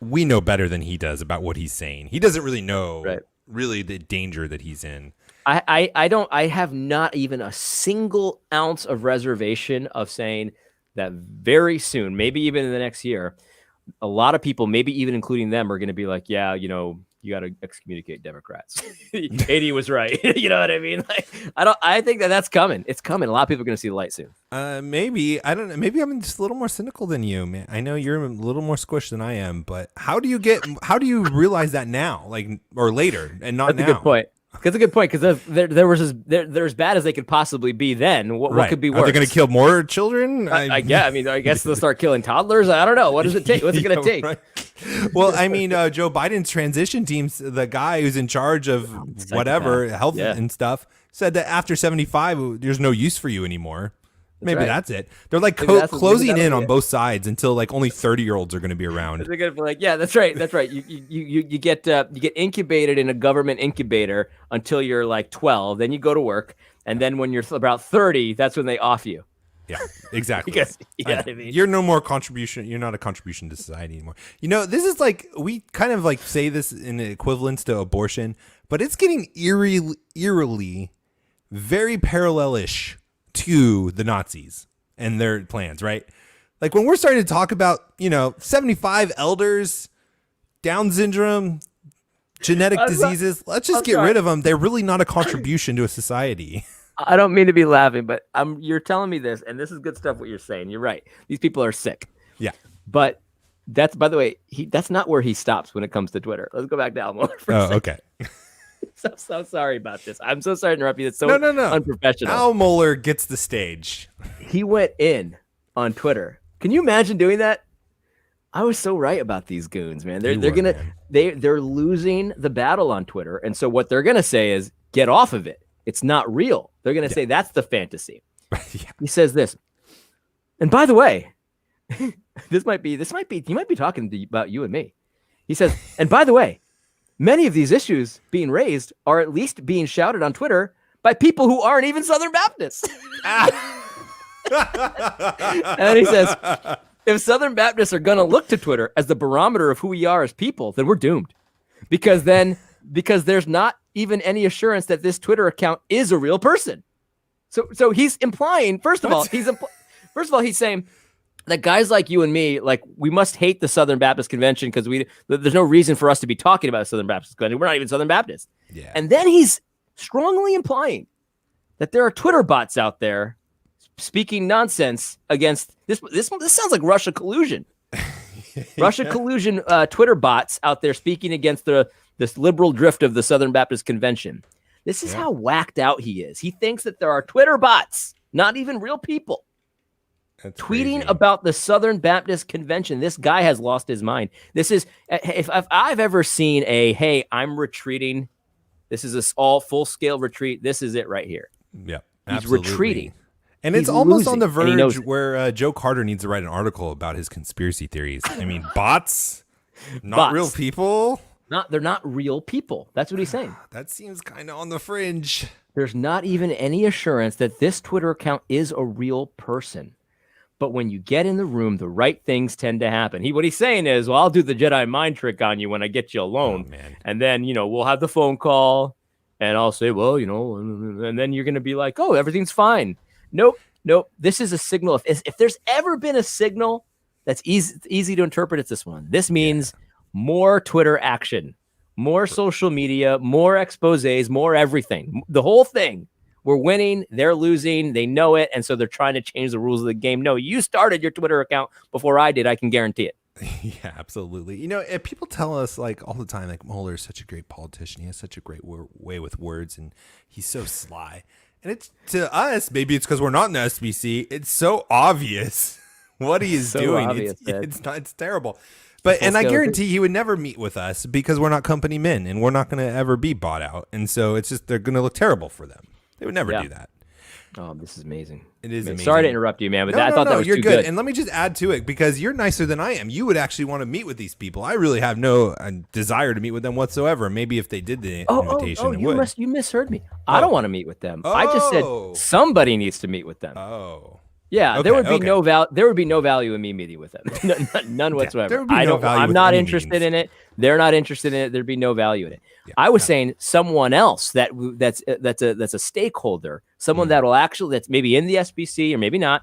we know better than he does about what he's saying. He doesn't really know really the danger that he's in. I have not even a single ounce of reservation of saying that very soon, maybe even in the next year, a lot of people, maybe even including them, are going to be like, yeah, you got to excommunicate Democrats. 80 was right. You know what I mean? Like, I think that's coming. It's coming. A lot of people are going to see the light soon. Maybe, I don't know. Maybe I'm just a little more cynical than you, man. I know you're a little more squished than I am, but how do you realize that now, like, or later and not now? That's a good point. That's a good point, because they're as bad as they could possibly be then. What could be worse? Are they going to kill more children? I guess they'll start killing toddlers. I don't know. What does it take? What's it going to take? Right. Well, I mean, Joe Biden's transition teams, the guy who's in charge of whatever health and stuff, said that after 75, there's no use for you anymore. Maybe that's it. They're like closing in on both sides until like only 30-year-olds are going to be around. They're going to be like, yeah, that's right. That's right. You get incubated in a government incubator until you're like 12. Then you go to work, and then when you're about 30, that's when they off you. Yeah, exactly. Because, I mean, you're no more contribution. You're not a contribution to society anymore. This is like, we kind of like say this in equivalence to abortion, but it's getting eerily very parallel-ish to the Nazis and their plans, right? Like when we're starting to talk about, 75 elders, Down syndrome, genetic diseases, let's just get rid of them. They're really not a contribution to a society. I don't mean to be laughing, but you're telling me this, and this is good stuff what you're saying. You're right. These people are sick. Yeah. But that's, by the way, that's not where he stops when it comes to Twitter. Let's go back to Al Mohler for a second. Okay. So sorry about this. I'm so sorry to interrupt you. It's so no. unprofessional. Al Mohler gets the stage. He went in on Twitter. Can you imagine doing that? I was so right about these goons, man. They're losing the battle on Twitter, and so what they're gonna say is, get off of it. It's not real. They're gonna say that's the fantasy. Yeah. He says this, and by the way, he might be talking about you and me. He says, and by the way, many of these issues being raised are at least being shouted on Twitter by people who aren't even Southern Baptists. And he says, if Southern Baptists are going to look to Twitter as the barometer of who we are as people, then we're doomed. Because there's not even any assurance that this Twitter account is a real person. So he's implying, first of all, he's saying that guys like you and me, like, we must hate the Southern Baptist Convention because there's no reason for us to be talking about the Southern Baptist Convention. We're not even Southern Baptists. Yeah. And then he's strongly implying that there are Twitter bots out there speaking nonsense against this. This sounds like Russia collusion. Russia collusion. Twitter bots out there speaking against this liberal drift of the Southern Baptist Convention. This is how whacked out he is. He thinks that there are Twitter bots, not even real people, That's tweeting crazy. about the Southern Baptist Convention. This guy has lost his mind. This is, if I've ever seen hey, I'm retreating. This is all full-scale retreat. This is it right here. Yeah, he's absolutely. retreating. And it's almost on the verge where Joe Carter needs to write an article about his conspiracy theories. I mean, bots, not real people. They're not real people. That's what he's saying. That seems kind of on the fringe. There's not even any assurance that this Twitter account is a real person. But when you get in the room, the right things tend to happen. What he's saying is, well, I'll do the Jedi mind trick on you when I get you alone. Oh, man. And then, we'll have the phone call and I'll say, well, and then you're going to be like, oh, everything's fine. Nope. This is a signal. If there's ever been a signal that's easy. It's easy to interpret. It's this one. This means more Twitter action, more social media, more exposés, more everything. The whole thing. We're winning. They're losing. They know it. And so they're trying to change the rules of the game. No, you started your Twitter account before I did. I can guarantee it. Yeah, absolutely. You know, people tell us like all the time, like Mueller is such a great politician. He has such a great way with words, and he's so sly. And it's to us, maybe it's because we're not in the SBC. It's so obvious what he is doing. Obvious, it's terrible. But and I guarantee he would never meet with us because we're not company men, and we're not going to ever be bought out. And so it's just they're going to look terrible for them. They would never do that. Oh, this is amazing. It is amazing. Sorry to interrupt you, man, but I thought that was you're too good. And let me just add to it because you're nicer than I am. You would actually want to meet with these people. I really have no desire to meet with them whatsoever. Maybe if they did the invitation, it would. You misheard me. I don't want to meet with them. I just said somebody needs to meet with them. Oh. Yeah, there would be no value. There would be no value in me meeting with them. None whatsoever. I'm not interested in it. They're not interested in it. There'd be no value in it. Yeah, I was saying someone else that's a stakeholder, someone that'll actually that's maybe in the SBC or maybe not,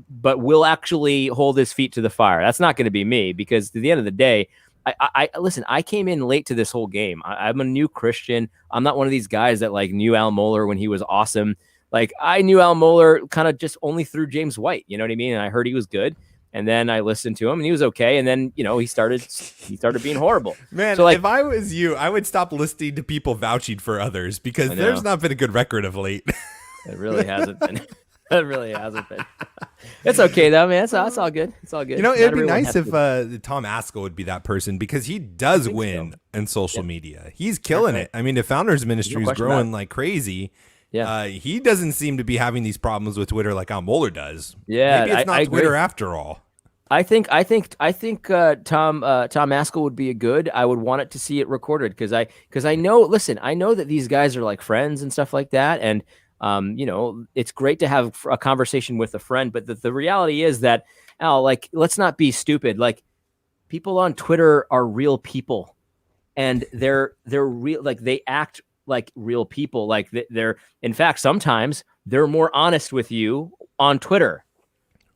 but will actually hold his feet to the fire. That's not going to be me because at the end of the day, I listen. I came in late to this whole game. I'm a new Christian. I'm not one of these guys that like knew Al Mohler when he was awesome. Like I knew Al Mohler kind of just only through James White, you know what I mean? And I heard he was good. And then I listened to him and he was okay. And then, he started being horrible. Man, so if I was you, I would stop listening to people vouching for others because there's not been a good record of late. It really hasn't been. It really hasn't been. It's okay though, man. It's all good. It's all good. It'd be nice if Tom Askell would be that person because he does win in social media. He's killing it. I mean, the Founders Ministry is growing like crazy. Yeah, he doesn't seem to be having these problems with Twitter like Al Mohler does. Yeah, maybe it's not Twitter after all. I think Tom Askell would be a good. I would want it to see it recorded because I know. Listen, I know that these guys are like friends and stuff like that, and it's great to have a conversation with a friend. But the reality is that Al, like, let's not be stupid. Like, people on Twitter are real people, and they're real. Like, they act like real people. Like they're in fact sometimes they're more honest with you on Twitter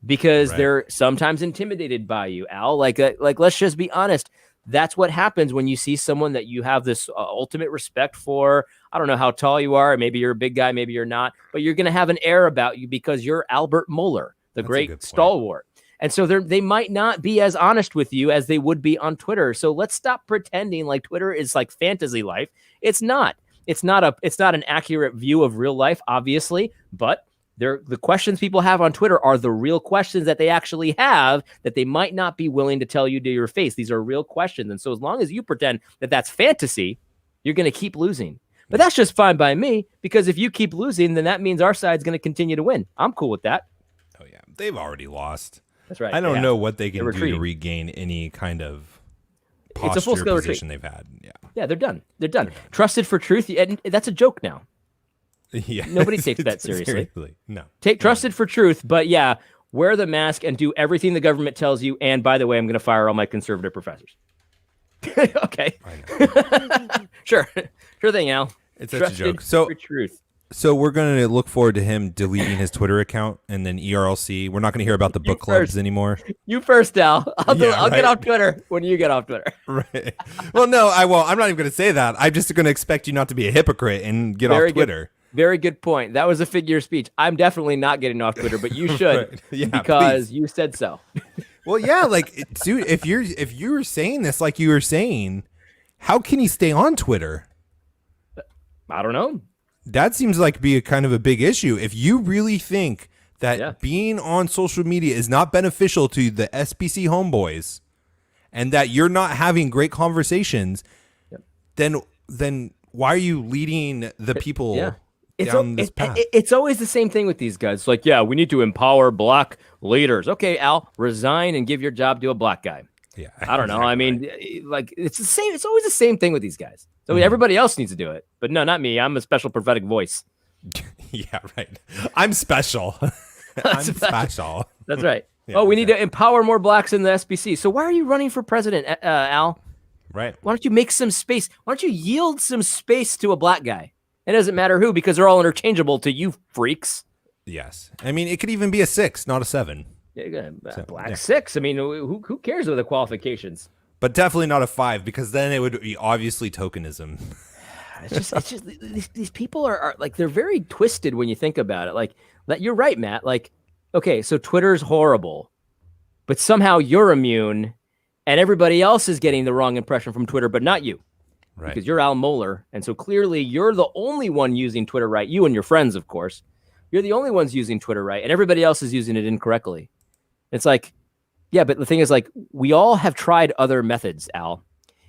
because they're sometimes intimidated by you, Al. Like let's just be honest. That's what happens when you see someone that you have this ultimate respect for. I don't know how tall you are. Maybe you're a big guy, maybe you're not, but you're going to have an air about you because you're Albert Mohler, the great stalwart. And so they might not be as honest with you as they would be on Twitter. So let's stop pretending like Twitter is like fantasy life. It's not. It's not an accurate view of real life, obviously, but the questions people have on Twitter are the real questions that they actually have that they might not be willing to tell you to your face. These are real questions. And so as long as you pretend that that's fantasy, you're going to keep losing. But that's just fine by me because if you keep losing, then that means our side's going to continue to win. I'm cool with that. Oh, yeah. They've already lost. That's right. I don't know what they can do to regain any kind of posture, it's a full-scale position they've had. Yeah, they're done. They're done. Trusted for truth. And that's a joke now. Yeah. Nobody takes that seriously. No. Take trusted for truth, but wear the mask and do everything the government tells you. And by the way, I'm going to fire all my conservative professors. Okay. I know. Sure thing, Al. It's such a joke. So we're going to look forward to him deleting his Twitter account and then ERLC. We're not going to hear about the book clubs anymore. You first, Al. I'll get off Twitter when you get off Twitter. Right. Well, no, I won't. I'm not even going to say that. I'm just going to expect you not to be a hypocrite and get off Twitter. Very good point. That was a figure of speech. I'm definitely not getting off Twitter, but you should because you said so. Well, yeah, like, dude, if you're saying this like you were saying, how can he stay on Twitter? I don't know. That seems like be a kind of a big issue. If you really think that being on social media is not beneficial to the SBC homeboys and that you're not having great conversations, then why are you leading the people down this path? It's always the same thing with these guys. Like, we need to empower black leaders. Okay, Al, resign and give your job to a black guy. Yeah, I don't know. I mean, like, it's the same. It's always the same thing with these guys. So everybody else needs to do it, but no, not me. I'm a special prophetic voice. Yeah, right. I'm special. I'm special. That's right. We need to empower more blacks in the SBC. So why are you running for president, Al? Right. Why don't you make some space? Why don't you yield some space to a black guy? It doesn't matter who, because they're all interchangeable to you freaks. Yes. I mean, it could even be a 6, not a 7. Black Yeah. 6. I mean, who cares about the qualifications? But definitely not a 5, because then it would be obviously tokenism. It's just these people are like, they're very twisted when you think about it. Like that, you're right, Matt. Like, okay, so Twitter's horrible, but somehow you're immune, and everybody else is getting the wrong impression from Twitter, but not you. Right. Because you're Al Mohler, and so clearly you're the only one using Twitter right. You and your friends, of course. You're the only ones using Twitter right, and everybody else is using it incorrectly. It's like, yeah, but the thing is, like, we all have tried other methods, Al.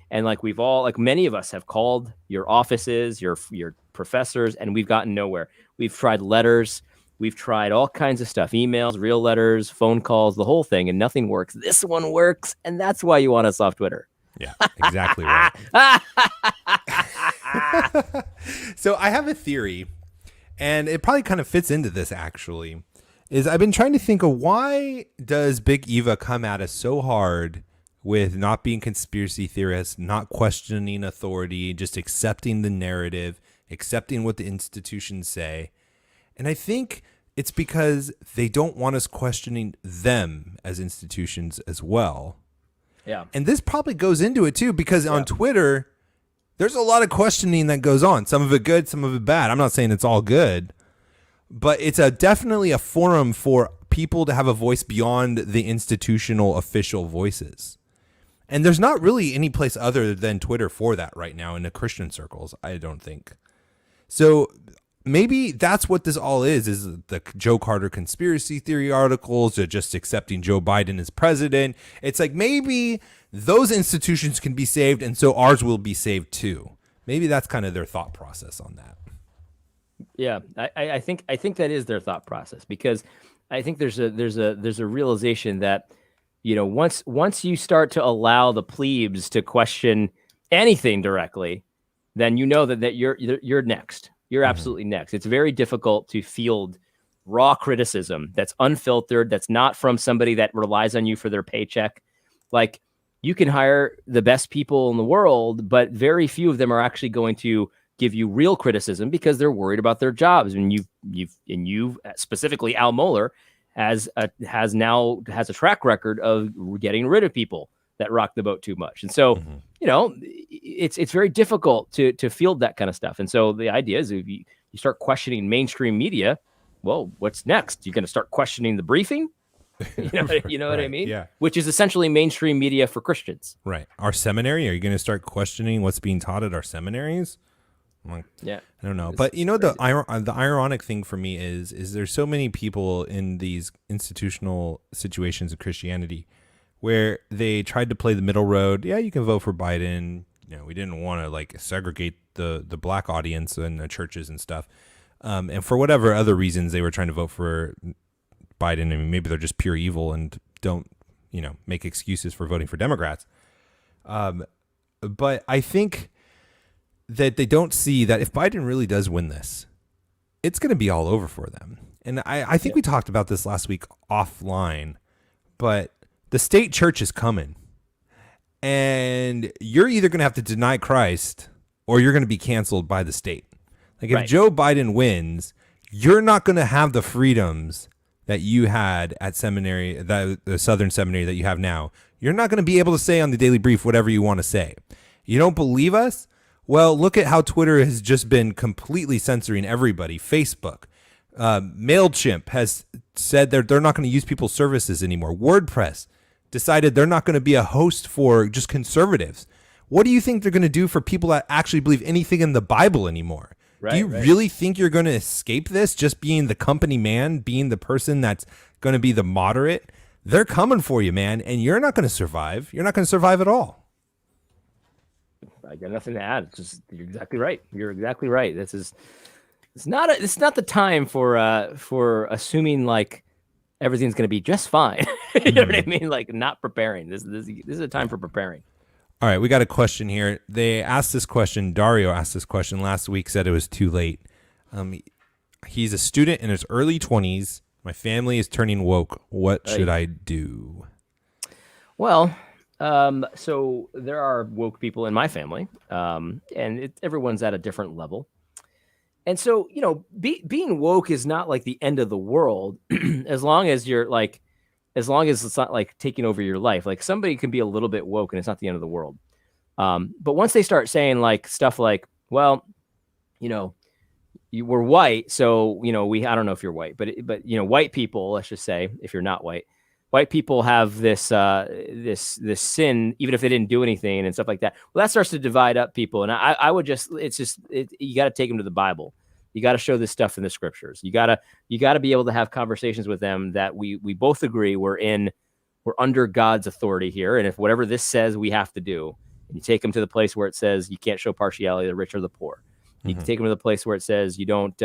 And like, we've all, like, many of us have called your offices, your professors, and we've gotten nowhere. We've tried letters. We've tried all kinds of stuff, emails, real letters, phone calls, the whole thing, and nothing works. This one works, and that's why you want us off Twitter. Yeah, exactly right. So I have a theory, and it probably kind of fits into this, actually, is I've been trying to think of, why does Big Eva come at us so hard with not being conspiracy theorists, not questioning authority, just accepting the narrative, accepting what the institutions say? And I think it's because they don't want us questioning them as institutions as well. Yeah. And this probably goes into it too, because on Twitter, there's a lot of questioning that goes on. Some of it good, some of it bad. I'm not saying it's all good, but it's definitely a forum for people to have a voice beyond the institutional official voices. And there's not really any place other than Twitter for that right now in the Christian circles, I don't think. So maybe that's what this all is the Joe Carter conspiracy theory articles, or just accepting Joe Biden as president. It's like, maybe those institutions can be saved, and so ours will be saved too. Maybe that's kind of their thought process on that. Yeah, I think that is their thought process, because I think there's a realization that, you know, once you start to allow the plebes to question anything directly, then you know that you're next. You're absolutely next. It's very difficult to field raw criticism that's unfiltered, that's not from somebody that relies on you for their paycheck. Like, you can hire the best people in the world, but very few of them are actually going to give you real criticism, because they're worried about their jobs. And you've specifically, Al Mohler has a track record of getting rid of people that rock the boat too much. And so, you know, it's very difficult to field that kind of stuff. And so the idea is, if you start questioning mainstream media, well, what's next? You're going to start questioning the briefing? You know what I mean? Yeah. Which is essentially mainstream media for Christians. Right. Our seminary, are you going to start questioning what's being taught at our seminaries? Yeah. I don't know. But, you know, the ironic thing for me is there's so many people in these institutional situations of Christianity where they tried to play the middle road. Yeah, you can vote for Biden. You know, we didn't want to like segregate the black audience in the churches and stuff. And for whatever other reasons they were trying to vote for Biden. I mean, maybe they're just pure evil and don't, you know, make excuses for voting for Democrats. But I think that they don't see that if Biden really does win this, it's going to be all over for them. And I think we talked about this last week offline, but the state church is coming, and you're either going to have to deny Christ or you're going to be canceled by the state. Like, if Joe Biden wins, you're not going to have the freedoms that you had at seminary, the Southern Seminary that you have now. You're not going to be able to say on the Daily Brief whatever you want to say. You don't believe us? Well, look at how Twitter has just been completely censoring everybody. Facebook, MailChimp has said they're not going to use people's services anymore. WordPress decided they're not going to be a host for just conservatives. What do you think they're going to do for people that actually believe anything in the Bible anymore? Do you really think you're going to escape this just being the company man, being the person that's going to be the moderate? They're coming for you, man, and you're not going to survive. You're not going to survive at all. I got nothing to add. It's just, you're exactly right. You're exactly right. It's not the time for assuming like everything's going to be just fine. You know what I mean? Like, not preparing. This is a time for preparing. All right, we got a question here. They asked this question. Dario asked this question last week, said it was too late. He's a student in his early 20s. My family is turning woke. What should I do? Well, so there are woke people in my family, and everyone's at a different level. And so, you know, being woke is not like the end of the world, as long as you're like, as long as it's not like taking over your life. Like somebody can be a little bit woke and it's not the end of the world. But once they start saying like stuff like, well, you know, you were white, so you know I don't know if you're white, but you know, white people, let's just say, if you're not white people have this this sin, even if they didn't do anything and stuff like that. Well, that starts to divide up people, and I would just, you got to take them to the Bible. You got to show this stuff in the scriptures. You got to be able to have conversations with them that we both agree we're under God's authority here, and if whatever this says, we have to do. And you take them to the place where it says you can't show partiality, the rich or the poor. You can take them to the place where it says you don't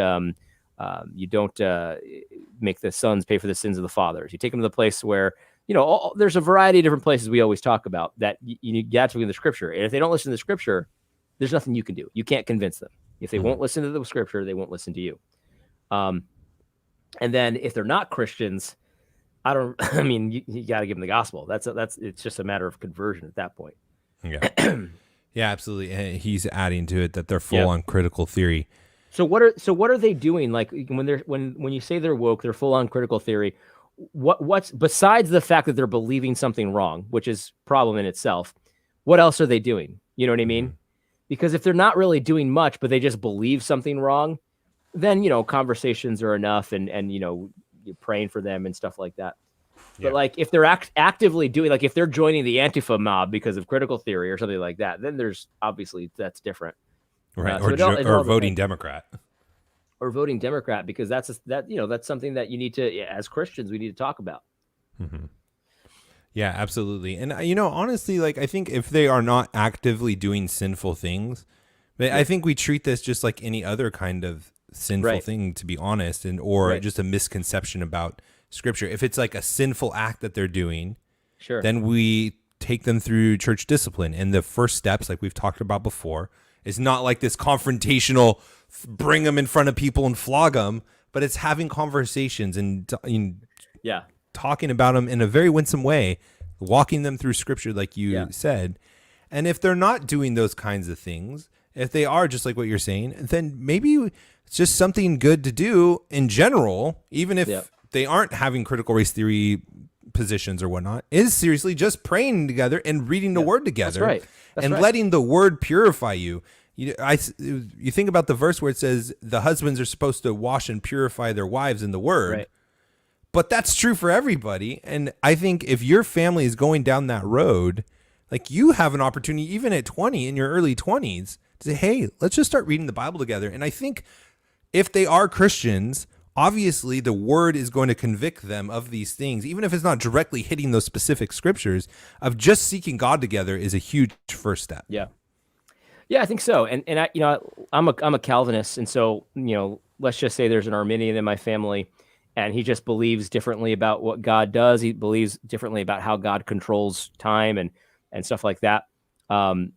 make the sons pay for the sins of the fathers. You take them to the place where, you know, there's a variety of different places we always talk about that you got to in the scripture. And if they don't listen to the scripture, there's nothing you can do. You can't convince them. If they won't listen to the scripture, they won't listen to you. And then if they're not Christians, I mean, you got to give them the gospel. It's just a matter of conversion at that point. Yeah. Yeah, absolutely. And he's adding to it that they're full on critical theory. So what are they doing? Like when you say they're woke, they're full on critical theory. What's besides the fact that they're believing something wrong, which is a problem in itself, what else are they doing? You know what I mean? Because if they're not really doing much, but they just believe something wrong, then, you know, conversations are enough, and you know, you're praying for them and stuff like that. But like if they're actively doing, like if they're joining the Antifa mob because of critical theory or something like that, then there's obviously that's different. Right. Or voting Democrat. Or voting Democrat, because that's something that you need to, as Christians, we need to talk about. Mm-hmm. Yeah, absolutely. And, you know, honestly, like, I think if they are not actively doing sinful things, I think we treat this just like any other kind of sinful thing, to be honest, or just a misconception about Scripture. If it's like a sinful act that they're doing, then we take them through church discipline. And the first steps, like we've talked about before, is not like this confrontational, bring them in front of people and flog them, but it's having conversations and talking about them in a very winsome way, walking them through Scripture, like you said. And if they're not doing those kinds of things, if they are just like what you're saying, then maybe it's just something good to do in general, even if they aren't having critical race theory positions or whatnot, is seriously just praying together and reading the word together. That's right. Letting the word purify you. You think about the verse where it says the husbands are supposed to wash and purify their wives in the word. But that's true for everybody. And I think if your family is going down that road, like, you have an opportunity, even at 20, in your early 20s, to say, hey, let's just start reading the Bible together. And I think if they are Christians, obviously the word is going to convict them of these things, even if it's not directly hitting those specific scriptures. Of just seeking God together is a huge first step. Yeah, I think so. And I, you know, I'm a Calvinist, and so, you know, let's just say there's an Arminian in my family, and he just believes differently about what God does. He believes differently about how God controls time and stuff like that. I'll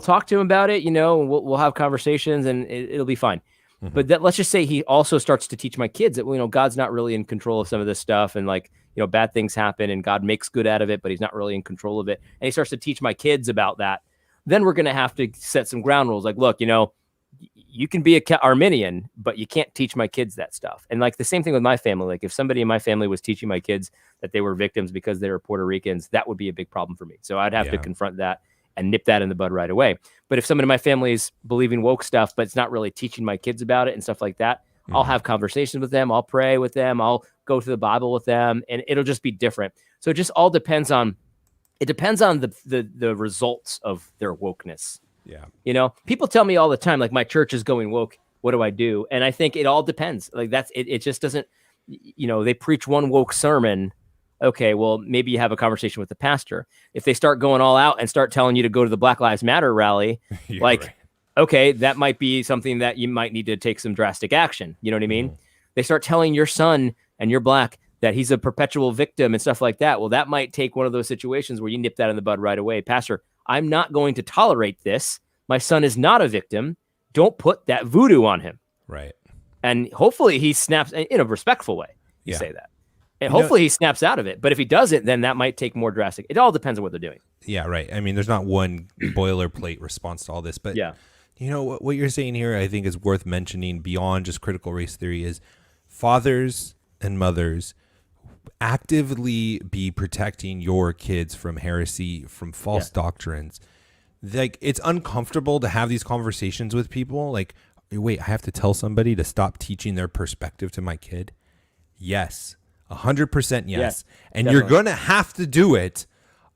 talk to him about it, you know, we'll have conversations, and it'll be fine. But let's just say he also starts to teach my kids that, you know, God's not really in control of some of this stuff, and, like, you know, bad things happen and God makes good out of it, but he's not really in control of it. And he starts to teach my kids about that. Then we're going to have to set some ground rules. Like, look, you know, you can be a Arminian, but you can't teach my kids that stuff. And, like, the same thing with my family. Like, if somebody in my family was teaching my kids that they were victims because they were Puerto Ricans, that would be a big problem for me. So I'd have to confront that and nip that in the bud right away. But if someone in my family is believing woke stuff, but it's not really teaching my kids about it and stuff like that, I'll have conversations with them. I'll pray with them. I'll go to the Bible with them, and it'll just be different. So it just all depends on the results of their wokeness. Yeah. You know, people tell me all the time, like, my church is going woke. What do I do? And I think it all depends. Like, it just doesn't, you know, they preach one woke sermon. Okay, well, maybe you have a conversation with the pastor. If they start going all out and start telling you to go to the Black Lives Matter rally, okay, that might be something that you might need to take some drastic action. You know what I mean? They start telling your son, and you're Black, that he's a perpetual victim and stuff like that. Well, that might take one of those situations where you nip that in the bud right away. Pastor, I'm not going to tolerate this. My son is not a victim. Don't put that voodoo on him. Right. And hopefully he snaps in a respectful way. You say that. And hopefully he snaps out of it. But if he doesn't, then that might take more drastic. It all depends on what they're doing. Yeah, right. I mean, there's not one boilerplate response to all this. But, you know, what you're saying here, I think, is worth mentioning beyond just critical race theory is fathers and mothers, actively be protecting your kids from heresy, from false doctrines. Like, it's uncomfortable to have these conversations with people. Like, wait, I have to tell somebody to stop teaching their perspective to my kid? Yes. 100% yes. And definitely. you're going to have to do it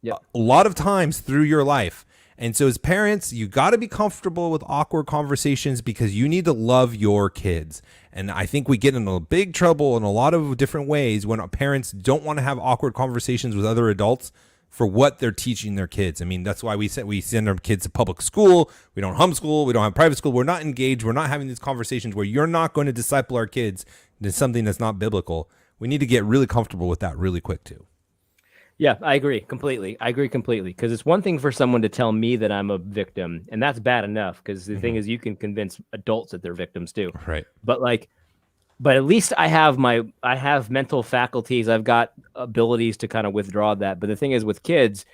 Yep. a lot of times through your life. And so as parents, you got to be comfortable with awkward conversations because you need to love your kids. And I think we get in a big trouble in a lot of different ways when our parents don't want to have awkward conversations with other adults for what they're teaching their kids. I mean, that's why we send our kids to public school. We don't homeschool. We don't have private school. We're not engaged. We're not having these conversations where you're not going to disciple our kids into something that's not biblical. We need to get really comfortable with that really quick too. Yeah, I agree completely. Because it's one thing for someone to tell me that I'm a victim, and that's bad enough. Because the thing is, you can convince adults that they're victims too. Right. But at least I have mental faculties. I've got abilities to kind of withdraw that. But the thing is, with kids,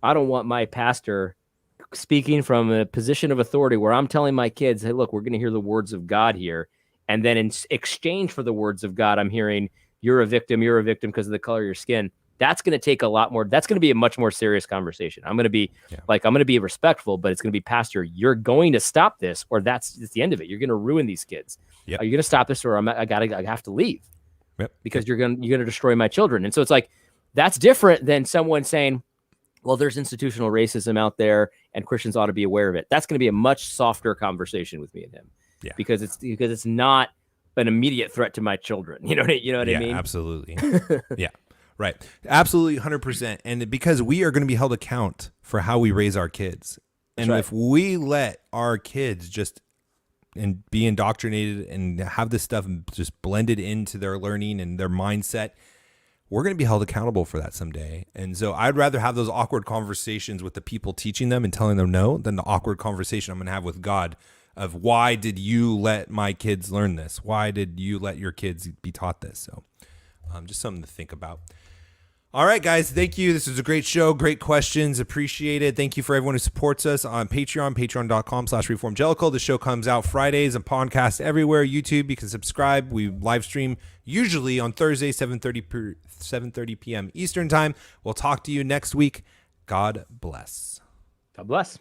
I don't want my pastor speaking from a position of authority where I'm telling my kids, "Hey, look, we're going to hear the words of God here," and then in exchange for the words of God, I'm hearing, "You're a victim because of the color of your skin." That's going to take a lot more. That's going to be a much more serious conversation. I'm going to be I'm going to be respectful, but it's going to be, Pastor, you're going to stop this, or it's the end of it. You're going to ruin these kids. Are you going to stop this, or I have to leave because you're going to destroy my children? And so it's like, that's different than someone saying, well, there's institutional racism out there and Christians ought to be aware of it. That's going to be a much softer conversation with me and him because it's not an immediate threat to my children. You know what I mean? Absolutely. Yeah. Right. Absolutely. 100%. And because we are going to be held account for how we raise our kids. And if we let our kids just be indoctrinated and have this stuff just blended into their learning and their mindset, we're going to be held accountable for that someday. And so I'd rather have those awkward conversations with the people teaching them and telling them no than the awkward conversation I'm going to have with God of, why did you let my kids learn this? Why did you let your kids be taught this? So just something to think about. All right, guys. Thank you. This was a great show. Great questions. Appreciate it. Thank you for everyone who supports us on Patreon, patreon.com/Reformgelical. The show comes out Fridays and podcasts everywhere. YouTube, you can subscribe. We live stream usually on Thursday, 7:30 p.m. Eastern time. We'll talk to you next week. God bless. God bless.